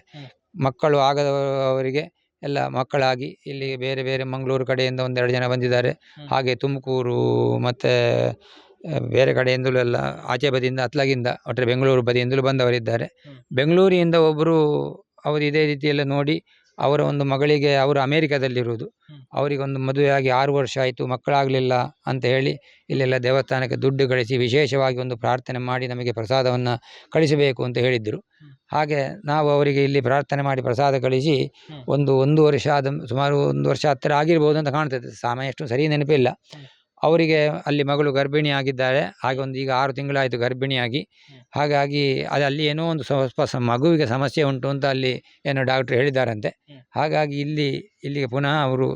ಮಕ್ಕಳು ಆಗದವರಿಗೆ ಎಲ್ಲ ಮಕ್ಕಳಾಗಿ ಇಲ್ಲಿ ಬೇರೆ ಬೇರೆ ಮಂಗಳೂರು ಕಡೆಯಿಂದ 1-2 ಜನ ಬಂದಿದ್ದಾರೆ. ಹಾಗೆ ತುಮಕೂರು ಮತ್ತು ಬೇರೆ ಕಡೆಯಿಂದಲೂ ಎಲ್ಲ ಆಚೆ ಬದಿಯಿಂದ ಅತ್ಲಗಿಂದ ಒಟ್ಟರೆ ಬೆಂಗಳೂರು ಬದಿಯಿಂದಲೂ ಬಂದವರಿದ್ದಾರೆ. ಬೆಂಗಳೂರಿನಿಂದ ಒಬ್ಬರು ಅವರು ಇದೇ ರೀತಿಯೆಲ್ಲ ನೋಡಿ ಅವರ ಒಂದು ಮಗಳಿಗೆ, ಅವರು ಅಮೇರಿಕಾದಲ್ಲಿರುವುದು, ಅವರಿಗೊಂದು ಮದುವೆಯಾಗಿ 6 ವರ್ಷ ಆಯಿತು, ಮಕ್ಕಳಾಗಲಿಲ್ಲ ಅಂತ ಹೇಳಿ ಇಲ್ಲೆಲ್ಲ ದೇವಸ್ಥಾನಕ್ಕೆ ದುಡ್ಡು ಗಳಿಸಿ ವಿಶೇಷವಾಗಿ ಒಂದು ಪ್ರಾರ್ಥನೆ ಮಾಡಿ ನಮಗೆ ಪ್ರಸಾದವನ್ನು ಕಳಿಸಬೇಕು ಅಂತ ಹೇಳಿದ್ದರು. ಹಾಗೆ ನಾವು ಅವರಿಗೆ ಇಲ್ಲಿ ಪ್ರಾರ್ಥನೆ ಮಾಡಿ ಪ್ರಸಾದ ಕಳಿಸಿ ಒಂದು ವರ್ಷ ಸುಮಾರು 1 ವರ್ಷ ಹತ್ತಿರ ಆಗಿರ್ಬೋದು ಅಂತ ಕಾಣ್ತದೆ, ಸಮಯ ಎಷ್ಟು ಸರಿ ನೆನಪಿಲ್ಲ. ಅವರಿಗೆ ಅಲ್ಲಿ ಮಗಳು ಗರ್ಭಿಣಿ ಆಗಿದ್ದಾರೆ. ಹಾಗೆ ಒಂದು ಈಗ 6 ತಿಂಗಳಾಯಿತು ಗರ್ಭಿಣಿಯಾಗಿ. ಹಾಗಾಗಿ ಅಲ್ಲಿ ಏನೋ ಒಂದು ಸ್ವಲ್ಪ ಮಗುವಿಗೆ ಸಮಸ್ಯೆ ಉಂಟು ಅಂತ ಅಲ್ಲಿ ಏನೋ ಡಾಕ್ಟ್ರು ಹೇಳಿದ್ದಾರಂತೆ. ಹಾಗಾಗಿ ಇಲ್ಲಿಗೆ ಪುನಃ ಅವರು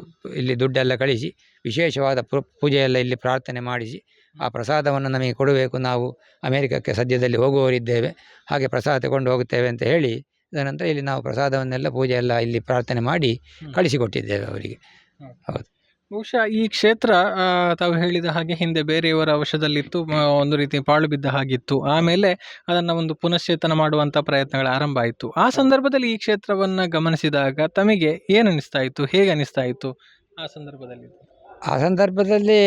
ಇಲ್ಲಿ ದುಡ್ಡೆಲ್ಲ ಕಳಿಸಿ ವಿಶೇಷವಾದ ಪೂಜೆಯೆಲ್ಲ ಇಲ್ಲಿ ಪ್ರಾರ್ಥನೆ ಮಾಡಿಸಿ ಆ ಪ್ರಸಾದವನ್ನು ನಮಗೆ ಕೊಡಬೇಕು, ನಾವು ಅಮೇರಿಕಕ್ಕೆ ಸದ್ಯದಲ್ಲಿ ಹೋಗುವವರಿದ್ದೇವೆ, ಹಾಗೆ ಪ್ರಸಾದ ತಗೊಂಡು ಹೋಗುತ್ತೇವೆ ಅಂತ ಹೇಳಿ ನಂತರ ಇಲ್ಲಿ ನಾವು ಪ್ರಸಾದವನ್ನೆಲ್ಲ ಪೂಜೆ ಎಲ್ಲ ಇಲ್ಲಿ ಪ್ರಾರ್ಥನೆ ಮಾಡಿ ಕಳಿಸಿಕೊಟ್ಟಿದ್ದೇವೆ ಅವರಿಗೆ. ಹೌದು. ಬಹುಶಃ ಈ ಕ್ಷೇತ್ರ ತಾವು ಹೇಳಿದ ಹಾಗೆ ಹಿಂದೆ ಬೇರೆಯವರ ವಶದಲ್ಲಿತ್ತು, ಒಂದು ರೀತಿ ಪಾಳು ಬಿದ್ದ ಹಾಗಿತ್ತು. ಆಮೇಲೆ ಅದನ್ನು ಒಂದು ಪುನಶ್ಚೇತನ ಮಾಡುವಂಥ ಪ್ರಯತ್ನಗಳು ಆರಂಭ ಆಯಿತು. ಆ ಸಂದರ್ಭದಲ್ಲಿ ಈ ಕ್ಷೇತ್ರವನ್ನು ಗಮನಿಸಿದಾಗ ತಮಗೆ ಏನು ಅನಿಸ್ತಾ ಇತ್ತು, ಹೇಗೆ ಅನಿಸ್ತಾ ಇತ್ತು ಆ ಸಂದರ್ಭದಲ್ಲಿ? ಆ ಸಂದರ್ಭದಲ್ಲಿ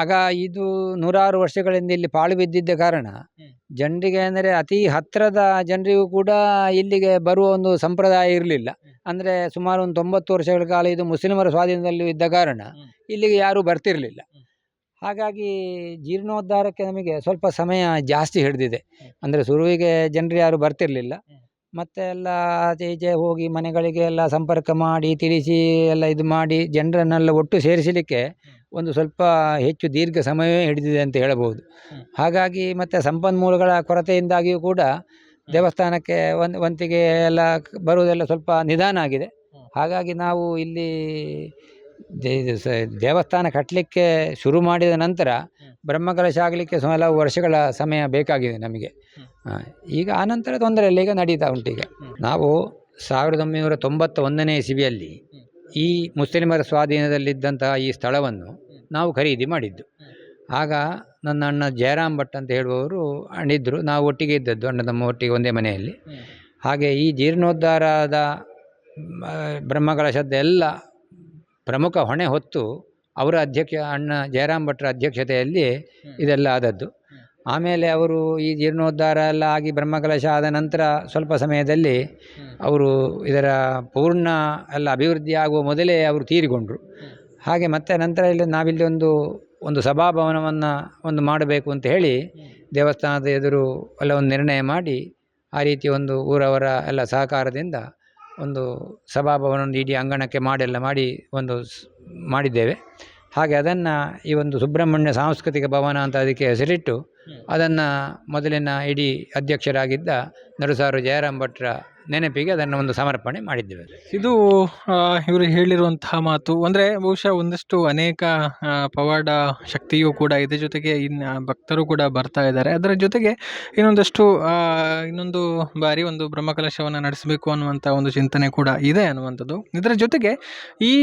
ಆಗ ಇದು 100 ವರ್ಷಗಳಿಂದ ಇಲ್ಲಿ ಪಾಳು ಬಿದ್ದಿದ್ದ ಕಾರಣ ಜನರಿಗೆ ಅಂದರೆ ಅತಿ ಹತ್ತಿರದ ಜನರಿಗೂ ಕೂಡ ಇಲ್ಲಿಗೆ ಬರುವ ಒಂದು ಸಂಪ್ರದಾಯ ಇರಲಿಲ್ಲ. ಅಂದರೆ ಸುಮಾರು ಒಂದು 90 ವರ್ಷಗಳ ಕಾಲ ಇದು ಮುಸ್ಲಿಮರ ಸ್ವಾಧೀನದಲ್ಲಿ ಇದ್ದ ಕಾರಣ ಇಲ್ಲಿಗೆ ಯಾರೂ ಬರ್ತಿರಲಿಲ್ಲ. ಹಾಗಾಗಿ ಜೀರ್ಣೋದ್ಧಾರಕ್ಕೆ ನಮಗೆ ಸ್ವಲ್ಪ ಸಮಯ ಜಾಸ್ತಿ ಹಿಡಿದಿದೆ. ಅಂದರೆ ಶುರುವಿಗೆ ಜನರು ಯಾರು ಬರ್ತಿರಲಿಲ್ಲ, ಮತ್ತು ಎಲ್ಲ ಆಚೆ ಈಚೆ ಹೋಗಿ ಮನೆಗಳಿಗೆ ಎಲ್ಲ ಸಂಪರ್ಕ ಮಾಡಿ ತಿಳಿಸಿ ಎಲ್ಲ ಇದು ಮಾಡಿ ಜನರನ್ನೆಲ್ಲ ಒಟ್ಟು ಸೇರಿಸಲಿಕ್ಕೆ ಒಂದು ಸ್ವಲ್ಪ ಹೆಚ್ಚು ದೀರ್ಘ ಸಮಯವೇ ಹಿಡಿದಿದೆ ಅಂತ ಹೇಳಬಹುದು. ಹಾಗಾಗಿ ಮತ್ತು ಸಂಪನ್ಮೂಲಗಳ ಕೊರತೆಯಿಂದಾಗಿಯೂ ಕೂಡ ದೇವಸ್ಥಾನಕ್ಕೆ ವಂತಿಗೆ ಎಲ್ಲ ಬರುವುದೆಲ್ಲ ಸ್ವಲ್ಪ ನಿಧಾನ ಆಗಿದೆ. ಹಾಗಾಗಿ ನಾವು ಇಲ್ಲಿ ದೇವಸ್ಥಾನ ಕಟ್ಟಲಿಕ್ಕೆ ಶುರು ಮಾಡಿದ ನಂತರ ಬ್ರಹ್ಮಕಲಶ ಆಗಲಿಕ್ಕೆ ಹಲವು ವರ್ಷಗಳ ಸಮಯ ಬೇಕಾಗಿದೆ ನಮಗೆ. ಈಗ ಆನಂತರ ತೊಂದರೆ ಇಲ್ಲ, ಈಗ ನಡೀತಾ ಉಂಟು. ಈಗ ನಾವು 1991ನೇ ಇಸವಿಯಲ್ಲಿ ಈ ಮುಸ್ಲಿಮರ ಸ್ವಾಧೀನದಲ್ಲಿದ್ದಂತಹ ಈ ಸ್ಥಳವನ್ನು ನಾವು ಖರೀದಿ ಮಾಡಿದ್ದು. ಆಗ ನನ್ನ ಅಣ್ಣ ಜಯರಾಮ್ ಭಟ್ ಅಂತ ಹೇಳುವವರು ಅಣ್ಣಿದ್ದರು, ನಾವು ಒಟ್ಟಿಗೆ ಇದ್ದದ್ದು, ಅಣ್ಣ ತಮ್ಮ ಒಟ್ಟಿಗೆ ಒಂದೇ ಮನೆಯಲ್ಲಿ. ಹಾಗೆ ಈ ಜೀರ್ಣೋದ್ಧಾರದ ಬ್ರಹ್ಮಕಲಶದ ಎಲ್ಲ ಪ್ರಮುಖ ಹೊಣೆ ಹೊತ್ತು ಅವರ ಅಣ್ಣ ಜಯರಾಮ್ ಭಟ್ರ ಅಧ್ಯಕ್ಷತೆಯಲ್ಲಿ ಇದೆಲ್ಲ ಆದದ್ದು. ಆಮೇಲೆ ಅವರು ಈ ಜೀರ್ಣೋದ್ಧಾರ ಎಲ್ಲ ಆಗಿ ಬ್ರಹ್ಮಕಲಶ ಆದ ನಂತರ ಸ್ವಲ್ಪ ಸಮಯದಲ್ಲಿ ಅವರು ಇದರ ಪೂರ್ಣ ಎಲ್ಲ ಅಭಿವೃದ್ಧಿ ಆಗುವ ಮೊದಲೇ ಅವರು ತೀರಿಕೊಂಡರು. ಹಾಗೆ ಮತ್ತೆ ನಂತರ ಇಲ್ಲಿ ನಾವಿಲ್ಲಿ ಒಂದು ಸಭಾಭವನವನ್ನು ಮಾಡಬೇಕು ಅಂತ ಹೇಳಿ ದೇವಸ್ಥಾನದ ಎದುರು ಎಲ್ಲ ಒಂದು ನಿರ್ಣಯ ಮಾಡಿ ಆ ರೀತಿ ಒಂದು ಊರವರ ಎಲ್ಲ ಸಹಕಾರದಿಂದ ಒಂದು ಸಭಾಭವನ ಇಡೀ ಅಂಗಣಕ್ಕೆ ಮಾಡಿ ಮಾಡಿದ್ದೇವೆ. ಹಾಗೆ ಅದನ್ನು ಈ ಒಂದು ಸುಬ್ರಹ್ಮಣ್ಯ ಸಾಂಸ್ಕೃತಿಕ ಭವನ ಅಂತ ಅದಕ್ಕೆ ಹೆಸರಿಟ್ಟು ಅದನ್ನು ಮೊದಲಿನ ಇಡೀ ಅಧ್ಯಕ್ಷರಾಗಿದ್ದ ನಡುಸಾರು ಜಯರಾಮ್ ಭಟ್ರ ನೆನಪಿಗೆ ಅದನ್ನು ಒಂದು ಸಮರ್ಪಣೆ ಮಾಡಿದ್ದೇವೆ. ಇದು ಇವರು ಹೇಳಿರುವಂತಹ ಮಾತು ಅಂದರೆ ಬಹುಶಃ ಒಂದಷ್ಟು ಅನೇಕ ಪವಾಡ ಶಕ್ತಿಯೂ ಕೂಡ ಇದೆ, ಜೊತೆಗೆ ಇನ್ನು ಭಕ್ತರು ಕೂಡ ಬರ್ತಾ ಇದ್ದಾರೆ. ಅದರ ಜೊತೆಗೆ ಇನ್ನೊಂದು ಬಾರಿ ಒಂದು ಬ್ರಹ್ಮಕಲಶವನ್ನು ನಡೆಸಬೇಕು ಅನ್ನುವಂಥ ಒಂದು ಚಿಂತನೆ ಕೂಡ ಇದೆ ಅನ್ನುವಂಥದ್ದು. ಇದರ ಜೊತೆಗೆ ಈ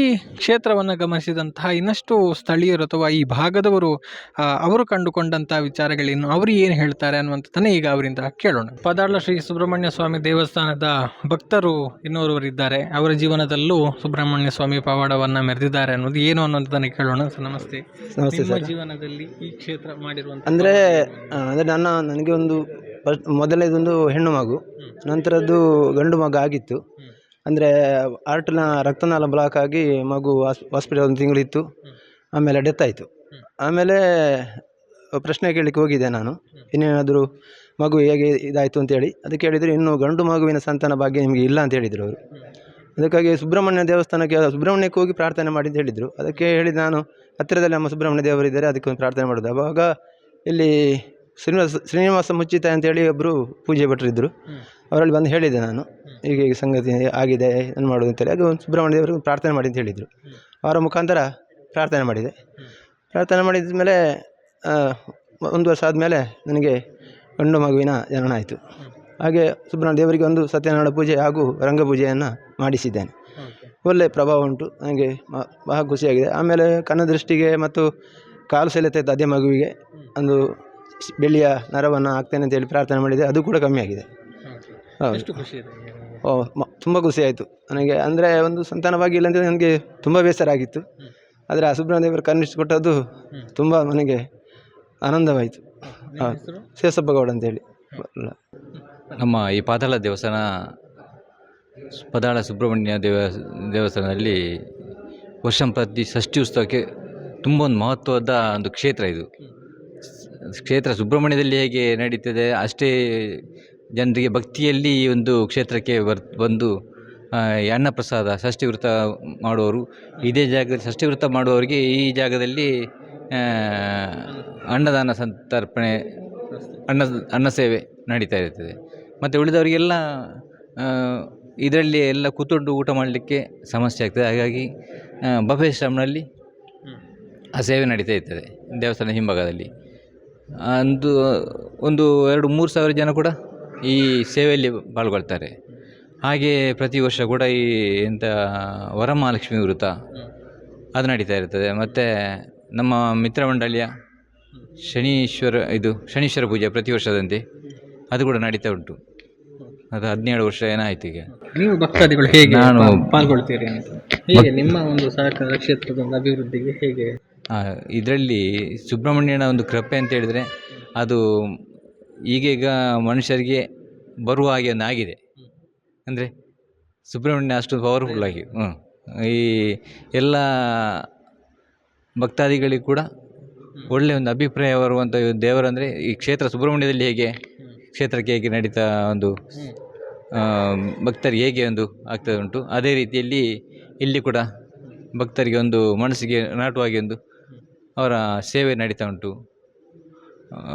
ಕ್ಷೇತ್ರವನ್ನು ಗಮನಿಸಿದಂತಹ ಇನ್ನಷ್ಟು ಸ್ಥಳೀಯರು ಅಥವಾ ಈ ಭಾಗದವರು ಅವರು ಕಂಡುಕೊಂಡಂಥ ವಿಚಾರಗಳೇನು, ಅವರು ಏನು ಹೇಳ್ತಾರೆ ಅನ್ನುವಂಥದ್ದನ್ನೇ ಈಗ ಅವರಿಂದ ಕೇಳೋಣ. ಪಾದಾಳ ಶ್ರೀ ಸುಬ್ರಹ್ಮಣ್ಯ ಸ್ವಾಮಿ ದೇವಸ್ಥಾನದ ಭಕ್ತರು ಇನ್ನೋರ್ವರಿದ್ದಾರೆ. ಅವರ ಜೀವನದಲ್ಲೂ ಸುಬ್ರಹ್ಮಣ್ಯ ಸ್ವಾಮಿ ಪವಾಡವನ್ನು ಮೆರೆದಿದ್ದಾರೆ ಅನ್ನೋದು ಏನು ಅನ್ನೋದನ್ನು ಕೇಳೋಣ. ಸರ್ ನಮಸ್ತೆ. ನಿಮ್ಮ ಜೀವನದಲ್ಲಿ ಈ ಕ್ಷೇತ್ರ ಮಾಡಿರುವಂಥ ಅಂದರೆ ನನಗೆ ಮೊದಲನೇದೊಂದು ಹೆಣ್ಣು ಮಗು, ನಂತರದ್ದು ಗಂಡು ಮಗು ಆಗಿತ್ತು. ಅಂದರೆ ಆರ್ಟ್ನ ರಕ್ತನಾಳ ಬ್ಲಾಕ್ ಆಗಿ ಮಗು ಹಾಸ್ಪಿಟಲ್ 1 ತಿಂಗಳಿತ್ತು. ಆಮೇಲೆ ಡೆತ್ ಆಯಿತು. ಆಮೇಲೆ ಪ್ರಶ್ನೆ ಕೇಳಲಿಕ್ಕೆ ಹೋಗಿದ್ದೆ ನಾನು, ಇನ್ನೇನಾದರೂ ಮಗು ಹೇಗೆ ಇದಾಯಿತು ಅಂತೇಳಿ. ಅದಕ್ಕೆ ಹೇಳಿದರು, ಇನ್ನು ಗಂಡು ಮಗುವಿನ ಸಂತಾನ ಭಾಗ್ಯ ನಿಮಗೆ ಇಲ್ಲ ಅಂತ ಹೇಳಿದರು ಅವರು. ಅದಕ್ಕಾಗಿ ಸುಬ್ರಹ್ಮಣ್ಯಕ್ಕೆ ಹೋಗಿ ಪ್ರಾರ್ಥನೆ ಮಾಡಿ ಅಂತ ಹೇಳಿದರು. ಅದಕ್ಕೆ ಹೇಳಿದ ನಾನು, ಹತ್ತಿರದಲ್ಲಿ ನಮ್ಮ ಸುಬ್ರಹ್ಮಣ್ಯ ದೇವರಿದ್ದಾರೆ, ಅದಕ್ಕೆ ಒಂದು ಪ್ರಾರ್ಥನೆ ಮಾಡೋದು. ಆವಾಗ ಇಲ್ಲಿ ಶ್ರೀನಿವಾಸ ಮುಚ್ಚಿತ ಅಂತೇಳಿ ಒಬ್ಬರು ಪೂಜೆ ಭಟ್ರಿದ್ದರು. ಅವರಲ್ಲಿ ಬಂದು ಹೇಳಿದೆ ನಾನು, ಹೀಗೆ ಸಂಗತಿ ಆಗಿದೆ, ಏನು ಮಾಡೋದು ಅಂತೇಳಿ. ಅದು ಒಂದು ಸುಬ್ರಹ್ಮಣ್ಯ ದೇವರಿಗೆ ಪ್ರಾರ್ಥನೆ ಮಾಡಿ ಅಂತ ಹೇಳಿದರು. ಅವರ ಮುಖಾಂತರ ಪ್ರಾರ್ಥನೆ ಮಾಡಿದೆ. ಪ್ರಾರ್ಥನೆ ಮಾಡಿದ ಮೇಲೆ 1 ವರ್ಷ ಆದಮೇಲೆ ನನಗೆ ಗಂಡು ಮಗುವಿನ ಜನನ ಆಯಿತು. ಹಾಗೆ ಸುಬ್ರಹ್ಮಣ್ಯ ದೇವರಿಗೆ ಒಂದು ಸತ್ಯನಾರಾಯಣ ಪೂಜೆ ಹಾಗೂ ರಂಗಪೂಜೆಯನ್ನು ಮಾಡಿಸಿದ್ದೇನೆ. ಒಳ್ಳೆಯ ಪ್ರಭಾವ ಉಂಟು, ನನಗೆ ಬಹಳ ಖುಷಿಯಾಗಿದೆ. ಆಮೇಲೆ ಕಣ್ಣದೃಷ್ಟಿಗೆ ಮತ್ತು ಕಾಲು ಸೆಳೆತ ಇದ್ದ ಅದೇ ಮಗುವಿಗೆ ಒಂದು ಬೆಳ್ಳಿಯ ನರವನ್ನು ಹಾಕ್ತೇನೆ ಅಂತೇಳಿ ಪ್ರಾರ್ಥನೆ ಮಾಡಿದೆ, ಅದು ಕೂಡ ಕಮ್ಮಿ ಆಗಿದೆ. ತುಂಬ ಖುಷಿ ಆಯಿತು ನನಗೆ. ಅಂದರೆ ಒಂದು ಸಂತಾನ ಭಾಗ್ಯ ಇಲ್ಲ ಅಂತೇಳಿ ನನಗೆ ತುಂಬ ಬೇಸರ ಆಗಿತ್ತು. ಆದರೆ ಆ ಸುಬ್ರಹ್ಮಣ್ಯ ದೇವರು ಕರುಣಿಸಿ ಕೊಟ್ಟದ್ದು ತುಂಬ ನನಗೆ ಆನಂದವಾಯಿತು. ಶೇಷಪ್ಪ ಗೌಡ ಅಂತೇಳಿ. ನಮ್ಮ ಈ ಪಾತಾಳ ದೇವಸ್ಥಾನ ಪಾತಾಳ ಸುಬ್ರಹ್ಮಣ್ಯ ದೇವಸ್ಥಾನದಲ್ಲಿ ವರ್ಷಂಪ್ರತಿ ಷಷ್ಠಿ ಉತ್ಸವಕ್ಕೆ ತುಂಬ ಒಂದು ಮಹತ್ವದ ಒಂದು ಕ್ಷೇತ್ರ ಇದು. ಕ್ಷೇತ್ರ ಸುಬ್ರಹ್ಮಣ್ಯದಲ್ಲಿ ಹೇಗೆ ನಡೀತದೆ ಅಷ್ಟೇ ಜನರಿಗೆ ಭಕ್ತಿಯಲ್ಲಿ ಈ ಒಂದು ಕ್ಷೇತ್ರಕ್ಕೆ ಬಂದು ಅನ್ನ ಪ್ರಸಾದ ಷಷ್ಠಿ ವೃತ ಮಾಡುವವರು ಇದೇ ಜಾಗದಲ್ಲಿ, ಷಷ್ಠಿ ವೃತ ಮಾಡುವವರಿಗೆ ಈ ಜಾಗದಲ್ಲಿ ಅನ್ನದಾನ ಸಂತರ್ಪಣೆ, ಅನ್ನ ಸೇವೆ ನಡೀತಾ ಇರ್ತದೆ. ಮತ್ತು ಉಳಿದವರಿಗೆಲ್ಲ ಇದರಲ್ಲಿ ಎಲ್ಲ ಕೂತ್ಕೊಂಡು ಊಟ ಮಾಡಲಿಕ್ಕೆ ಸಮಸ್ಯೆ ಆಗ್ತದೆ. ಹಾಗಾಗಿ ಬಫೆ ಸಿಸ್ಟಮ್ನಲ್ಲಿ ಆ ಸೇವೆ ನಡೀತಾ ಇರ್ತದೆ ದೇವಸ್ಥಾನದ ಹಿಂಭಾಗದಲ್ಲಿ. ಒಂದು 2-3 ಸಾವಿರ ಜನ ಕೂಡ ಈ ಸೇವೆಯಲ್ಲಿ ಪಾಲ್ಗೊಳ್ತಾರೆ. ಹಾಗೆ ಪ್ರತಿ ವರ್ಷ ಕೂಡ ಈ ವರಮಹಾಲಕ್ಷ್ಮಿ ವೃತ ಅದು ನಡೀತಾ ಇರ್ತದೆ. ಮತ್ತು ನಮ್ಮ ಮಿತ್ರಮಂಡಳಿಯ ಶನೀಶ್ವರ ಪೂಜೆ ಪ್ರತಿ ವರ್ಷದಂತೆ ಅದು ಕೂಡ ನಡೀತಾ ಉಂಟು. ಅದು 17 ವರ್ಷ ಏನಾಯ್ತು. ಈಗ ನೀವು ಭಕ್ತಾದಿಗಳು ಹೇಗೆ ಪಾಲ್ಗೊಳ್ತೀರಿ ಅಂತ, ಹೇಗೆ ನಿಮ್ಮ ಒಂದು ಸಹಕಾರ ಕ್ಷೇತ್ರದ ಒಂದು ಅಭಿವೃದ್ಧಿಗೆ ಹೇಗೆ? ಇದರಲ್ಲಿ ಸುಬ್ರಹ್ಮಣ್ಯನ ಒಂದು ಕೃಪೆ ಅಂತ ಹೇಳಿದರೆ ಅದು ಈಗೀಗ ಮನುಷ್ಯರಿಗೆ ಬರುವ ಹಾಗೆ ಒಂದು ಆಗಿದೆ. ಅಂದರೆ ಸುಬ್ರಹ್ಮಣ್ಯ ಅಷ್ಟು ಪವರ್ಫುಲ್ ಆಗಿ ಈ ಎಲ್ಲ ಭಕ್ತಾದಿಗಳಿಗೆ ಕೂಡ ಒಳ್ಳೆಯ ಒಂದು ಅಭಿಪ್ರಾಯ ಬರುವಂಥ ದೇವರಂದರೆ ಈ ಕ್ಷೇತ್ರ ಸುಬ್ರಹ್ಮಣ್ಯದಲ್ಲಿ ಕ್ಷೇತ್ರಕ್ಕೆ ಹೇಗೆ ನಡೀತಾ ಒಂದು ಭಕ್ತರಿಗೆ ಹೇಗೆ ಒಂದು ಆಗ್ತದೆ ಉಂಟು, ಅದೇ ರೀತಿಯಲ್ಲಿ ಇಲ್ಲಿ ಕೂಡ ಭಕ್ತರಿಗೆ ಒಂದು ಮನಸ್ಸಿಗೆ ನಾಟುವಾಗಿ ಒಂದು ಅವರ ಸೇವೆ ನಡೀತಾ ಉಂಟು.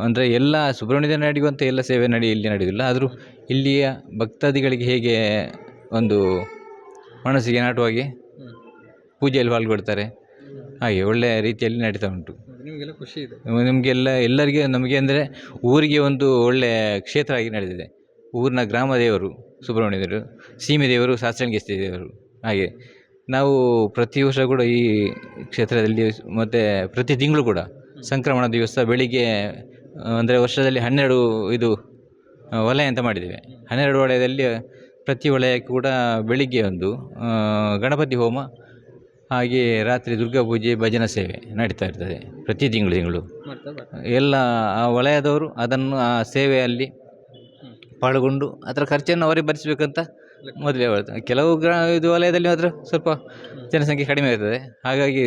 ಅಂದರೆ ಎಲ್ಲ ಸುಬ್ರಹ್ಮಣ್ಯದಲ್ಲಿ ನಡೆಯುವಂಥ ಎಲ್ಲ ಸೇವೆ ಇಲ್ಲಿ ನಡೆಯುವುದಿಲ್ಲ. ಆದರೂ ಇಲ್ಲಿಯ ಭಕ್ತಾದಿಗಳಿಗೆ ಹೇಗೆ ಒಂದು ಮನಸ್ಸಿಗೆ ನಾಟುವಾಗೆ ಪೂಜೆಯಲ್ಲಿ ಪಾಲ್ಗೊಳ್ತಾರೆ. ಹಾಗೆ ಒಳ್ಳೆಯ ರೀತಿಯಲ್ಲಿ ನಡೀತಾ ಉಂಟು. ನಿಮಗೆಲ್ಲ ಖುಷಿ ಇದೆ. ಎಲ್ಲರಿಗೆ ನಮಗೆ ಅಂದರೆ ಊರಿಗೆ ಒಂದು ಒಳ್ಳೆಯ ಕ್ಷೇತ್ರ ಆಗಿ ನಡೆದಿದೆ. ಊರಿನ ಗ್ರಾಮ ದೇವರು ಸುಬ್ರಹ್ಮಣ್ಯ ದೇವರು, ಸೀಮೆ ದೇವರು, ಶಾಸ್ತ್ರಂಗೇಶ್ವರಿ ದೇವರು. ಹಾಗೆ ನಾವು ಪ್ರತಿ ವರ್ಷ ಕೂಡ ಈ ಕ್ಷೇತ್ರದಲ್ಲಿ ಮತ್ತು ಪ್ರತಿ ತಿಂಗಳು ಕೂಡ ಸಂಕ್ರಮಣ ದಿವಸ ಬೆಳಿಗ್ಗೆ ಅಂದರೆ ವರ್ಷದಲ್ಲಿ 12 ಇದು ವಲಯ ಅಂತ ಮಾಡಿದ್ದೇವೆ. 12 ವಲಯದಲ್ಲಿ ಪ್ರತಿ ವಲಯಕ್ಕೆ ಕೂಡ ಬೆಳಿಗ್ಗೆ ಒಂದು ಗಣಪತಿ ಹೋಮ, ಹಾಗೆ ರಾತ್ರಿ ದುರ್ಗಾ ಪೂಜೆ, ಭಜನಾ ಸೇವೆ ನಡೀತಾ ಇರ್ತದೆ ಪ್ರತಿ ತಿಂಗಳು. ಎಲ್ಲ ಆ ವಲಯದವರು ಅದನ್ನು ಆ ಸೇವೆಯಲ್ಲಿ ಪಾಲ್ಗೊಂಡು ಅದರ ಖರ್ಚನ್ನು ಅವರಿಗೆ ಭರಿಸಬೇಕಂತ ಮೊದಲೇ ಹೇಳ್ತಾರೆ. ಕೆಲವು ಇದು ವಲಯದಲ್ಲಿ ಮಾತ್ರ ಸ್ವಲ್ಪ ಜನಸಂಖ್ಯೆ ಕಡಿಮೆ ಇರ್ತದೆ. ಹಾಗಾಗಿ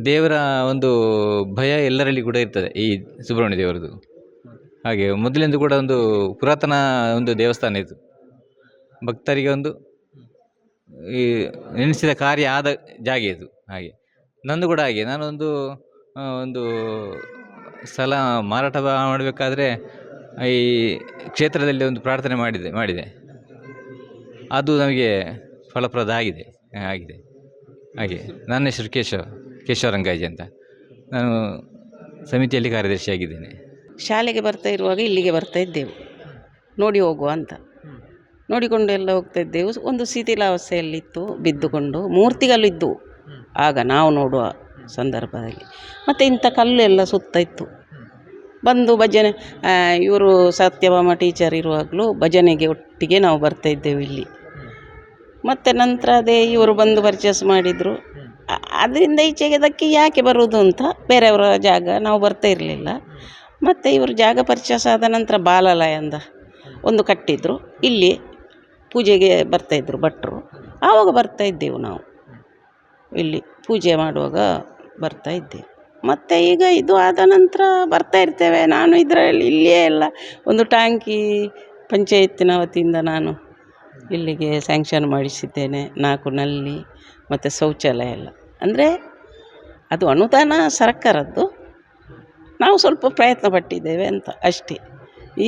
ದೇವರ ಒಂದು ಭಯ ಎಲ್ಲರಲ್ಲಿ ಕೂಡ ಇರ್ತದೆ ಈ ಸುಬ್ರಹ್ಮಣ್ಯ ದೇವರದು. ಹಾಗೆ ಮೊದಲಿಂದ ಕೂಡ ಒಂದು ಪುರಾತನ ಒಂದು ದೇವಸ್ಥಾನ ಇದು. ಭಕ್ತರಿಗೆ ಒಂದು ಈ ನೆನೆಸಿದ ಕಾರ್ಯ ಆದ ಜಾಗ ಇದು. ಹಾಗೆ ನಂದು ಕೂಡ ಹಾಗೆ ನಾನೊಂದು ಒಂದು ಸ್ಥಳ ಮಾರಾಟ ಮಾಡಬೇಕಾದ್ರೆ ಈ ಕ್ಷೇತ್ರದಲ್ಲಿ ಒಂದು ಪ್ರಾರ್ಥನೆ ಮಾಡಿದೆ. ಅದು ನಮಗೆ ಫಲಪ್ರದ ಆಗಿದೆ. ಹಾಗೆ ನನ್ನ ಹೆಸರು ಕೇಶವರಂಗಾಜಿ ಅಂತ. ನಾನು ಸಮಿತಿಯಲ್ಲಿ ಕಾರ್ಯದರ್ಶಿಯಾಗಿದ್ದೇನೆ. ಶಾಲೆಗೆ ಬರ್ತಾ ಇರುವಾಗ ಇಲ್ಲಿಗೆ ಬರ್ತಾ ಇದ್ದೆವು, ನೋಡಿ ಹೋಗುವ ಅಂತ. ನೋಡಿಕೊಂಡು ಎಲ್ಲ ಹೋಗ್ತಾ ಇದ್ದೆವು. ಒಂದು ಶಿಥಿಲಾವಸ್ಥೆಯಲ್ಲಿತ್ತು, ಬಿದ್ದುಕೊಂಡು ಮೂರ್ತಿಗಳಿದ್ದವು ಆಗ ನಾವು ನೋಡುವ ಸಂದರ್ಭದಲ್ಲಿ. ಮತ್ತು ಇಂಥ ಕಲ್ಲು ಎಲ್ಲ ಸುತ್ತ ಇತ್ತು. ಬಂದು ಭಜನೆ, ಇವರು ಸತ್ಯಭಾಮ ಟೀಚರ್ ಇರುವಾಗಲೂ ಭಜನೆಗೆ ಒಟ್ಟಿಗೆ ನಾವು ಬರ್ತಾಯಿದ್ದೆವು ಇಲ್ಲಿ. ಮತ್ತು ನಂತರ ಅದೇ ಇವರು ಬಂದು ಪರ್ಚೇಸ್ ಮಾಡಿದರು. ಅದರಿಂದ ಈಚೆಗೆ ಅದಕ್ಕೆ ಯಾಕೆ ಬರುವುದು ಅಂತ ಬೇರೆಯವರ ಜಾಗ ನಾವು ಬರ್ತಾ ಇರಲಿಲ್ಲ. ಮತ್ತು ಇವರು ಜಾಗ ಪರ್ಚೇಸ್ ಆದ ನಂತರ ಬಾಲಾಲಯ ಅಂತ ಒಂದು ಕಟ್ಟಿದ್ರು. ಇಲ್ಲಿ ಪೂಜೆಗೆ ಬರ್ತಾಯಿದ್ರು ಭಟ್ರು. ಆವಾಗ ಬರ್ತಾಯಿದ್ದೆವು ನಾವು, ಇಲ್ಲಿ ಪೂಜೆ ಮಾಡುವಾಗ ಬರ್ತಾಯಿದ್ದೆವು. ಮತ್ತು ಈಗ ಇದು ಆದ ನಂತರ ಬರ್ತಾ ಇರ್ತೇವೆ. ನಾನು ಇದರಲ್ಲಿ ಇಲ್ಲಿಯೇ ಎಲ್ಲ ಒಂದು ಟ್ಯಾಂಕಿ ಪಂಚಾಯತಿನ ವತಿಯಿಂದ ನಾನು ಇಲ್ಲಿಗೆ ಸ್ಯಾಂಕ್ಷನ್ ಮಾಡಿಸಿದ್ದೇನೆ. 4 ನಲ್ಲಿ ಮತ್ತು ಶೌಚಾಲಯ ಎಲ್ಲ. ಅಂದರೆ ಅದು ಅನುದಾನ ಸರ್ಕಾರದ್ದು, ನಾವು ಸ್ವಲ್ಪ ಪ್ರಯತ್ನ ಪಟ್ಟಿದ್ದೇವೆ ಅಂತ ಅಷ್ಟೇ.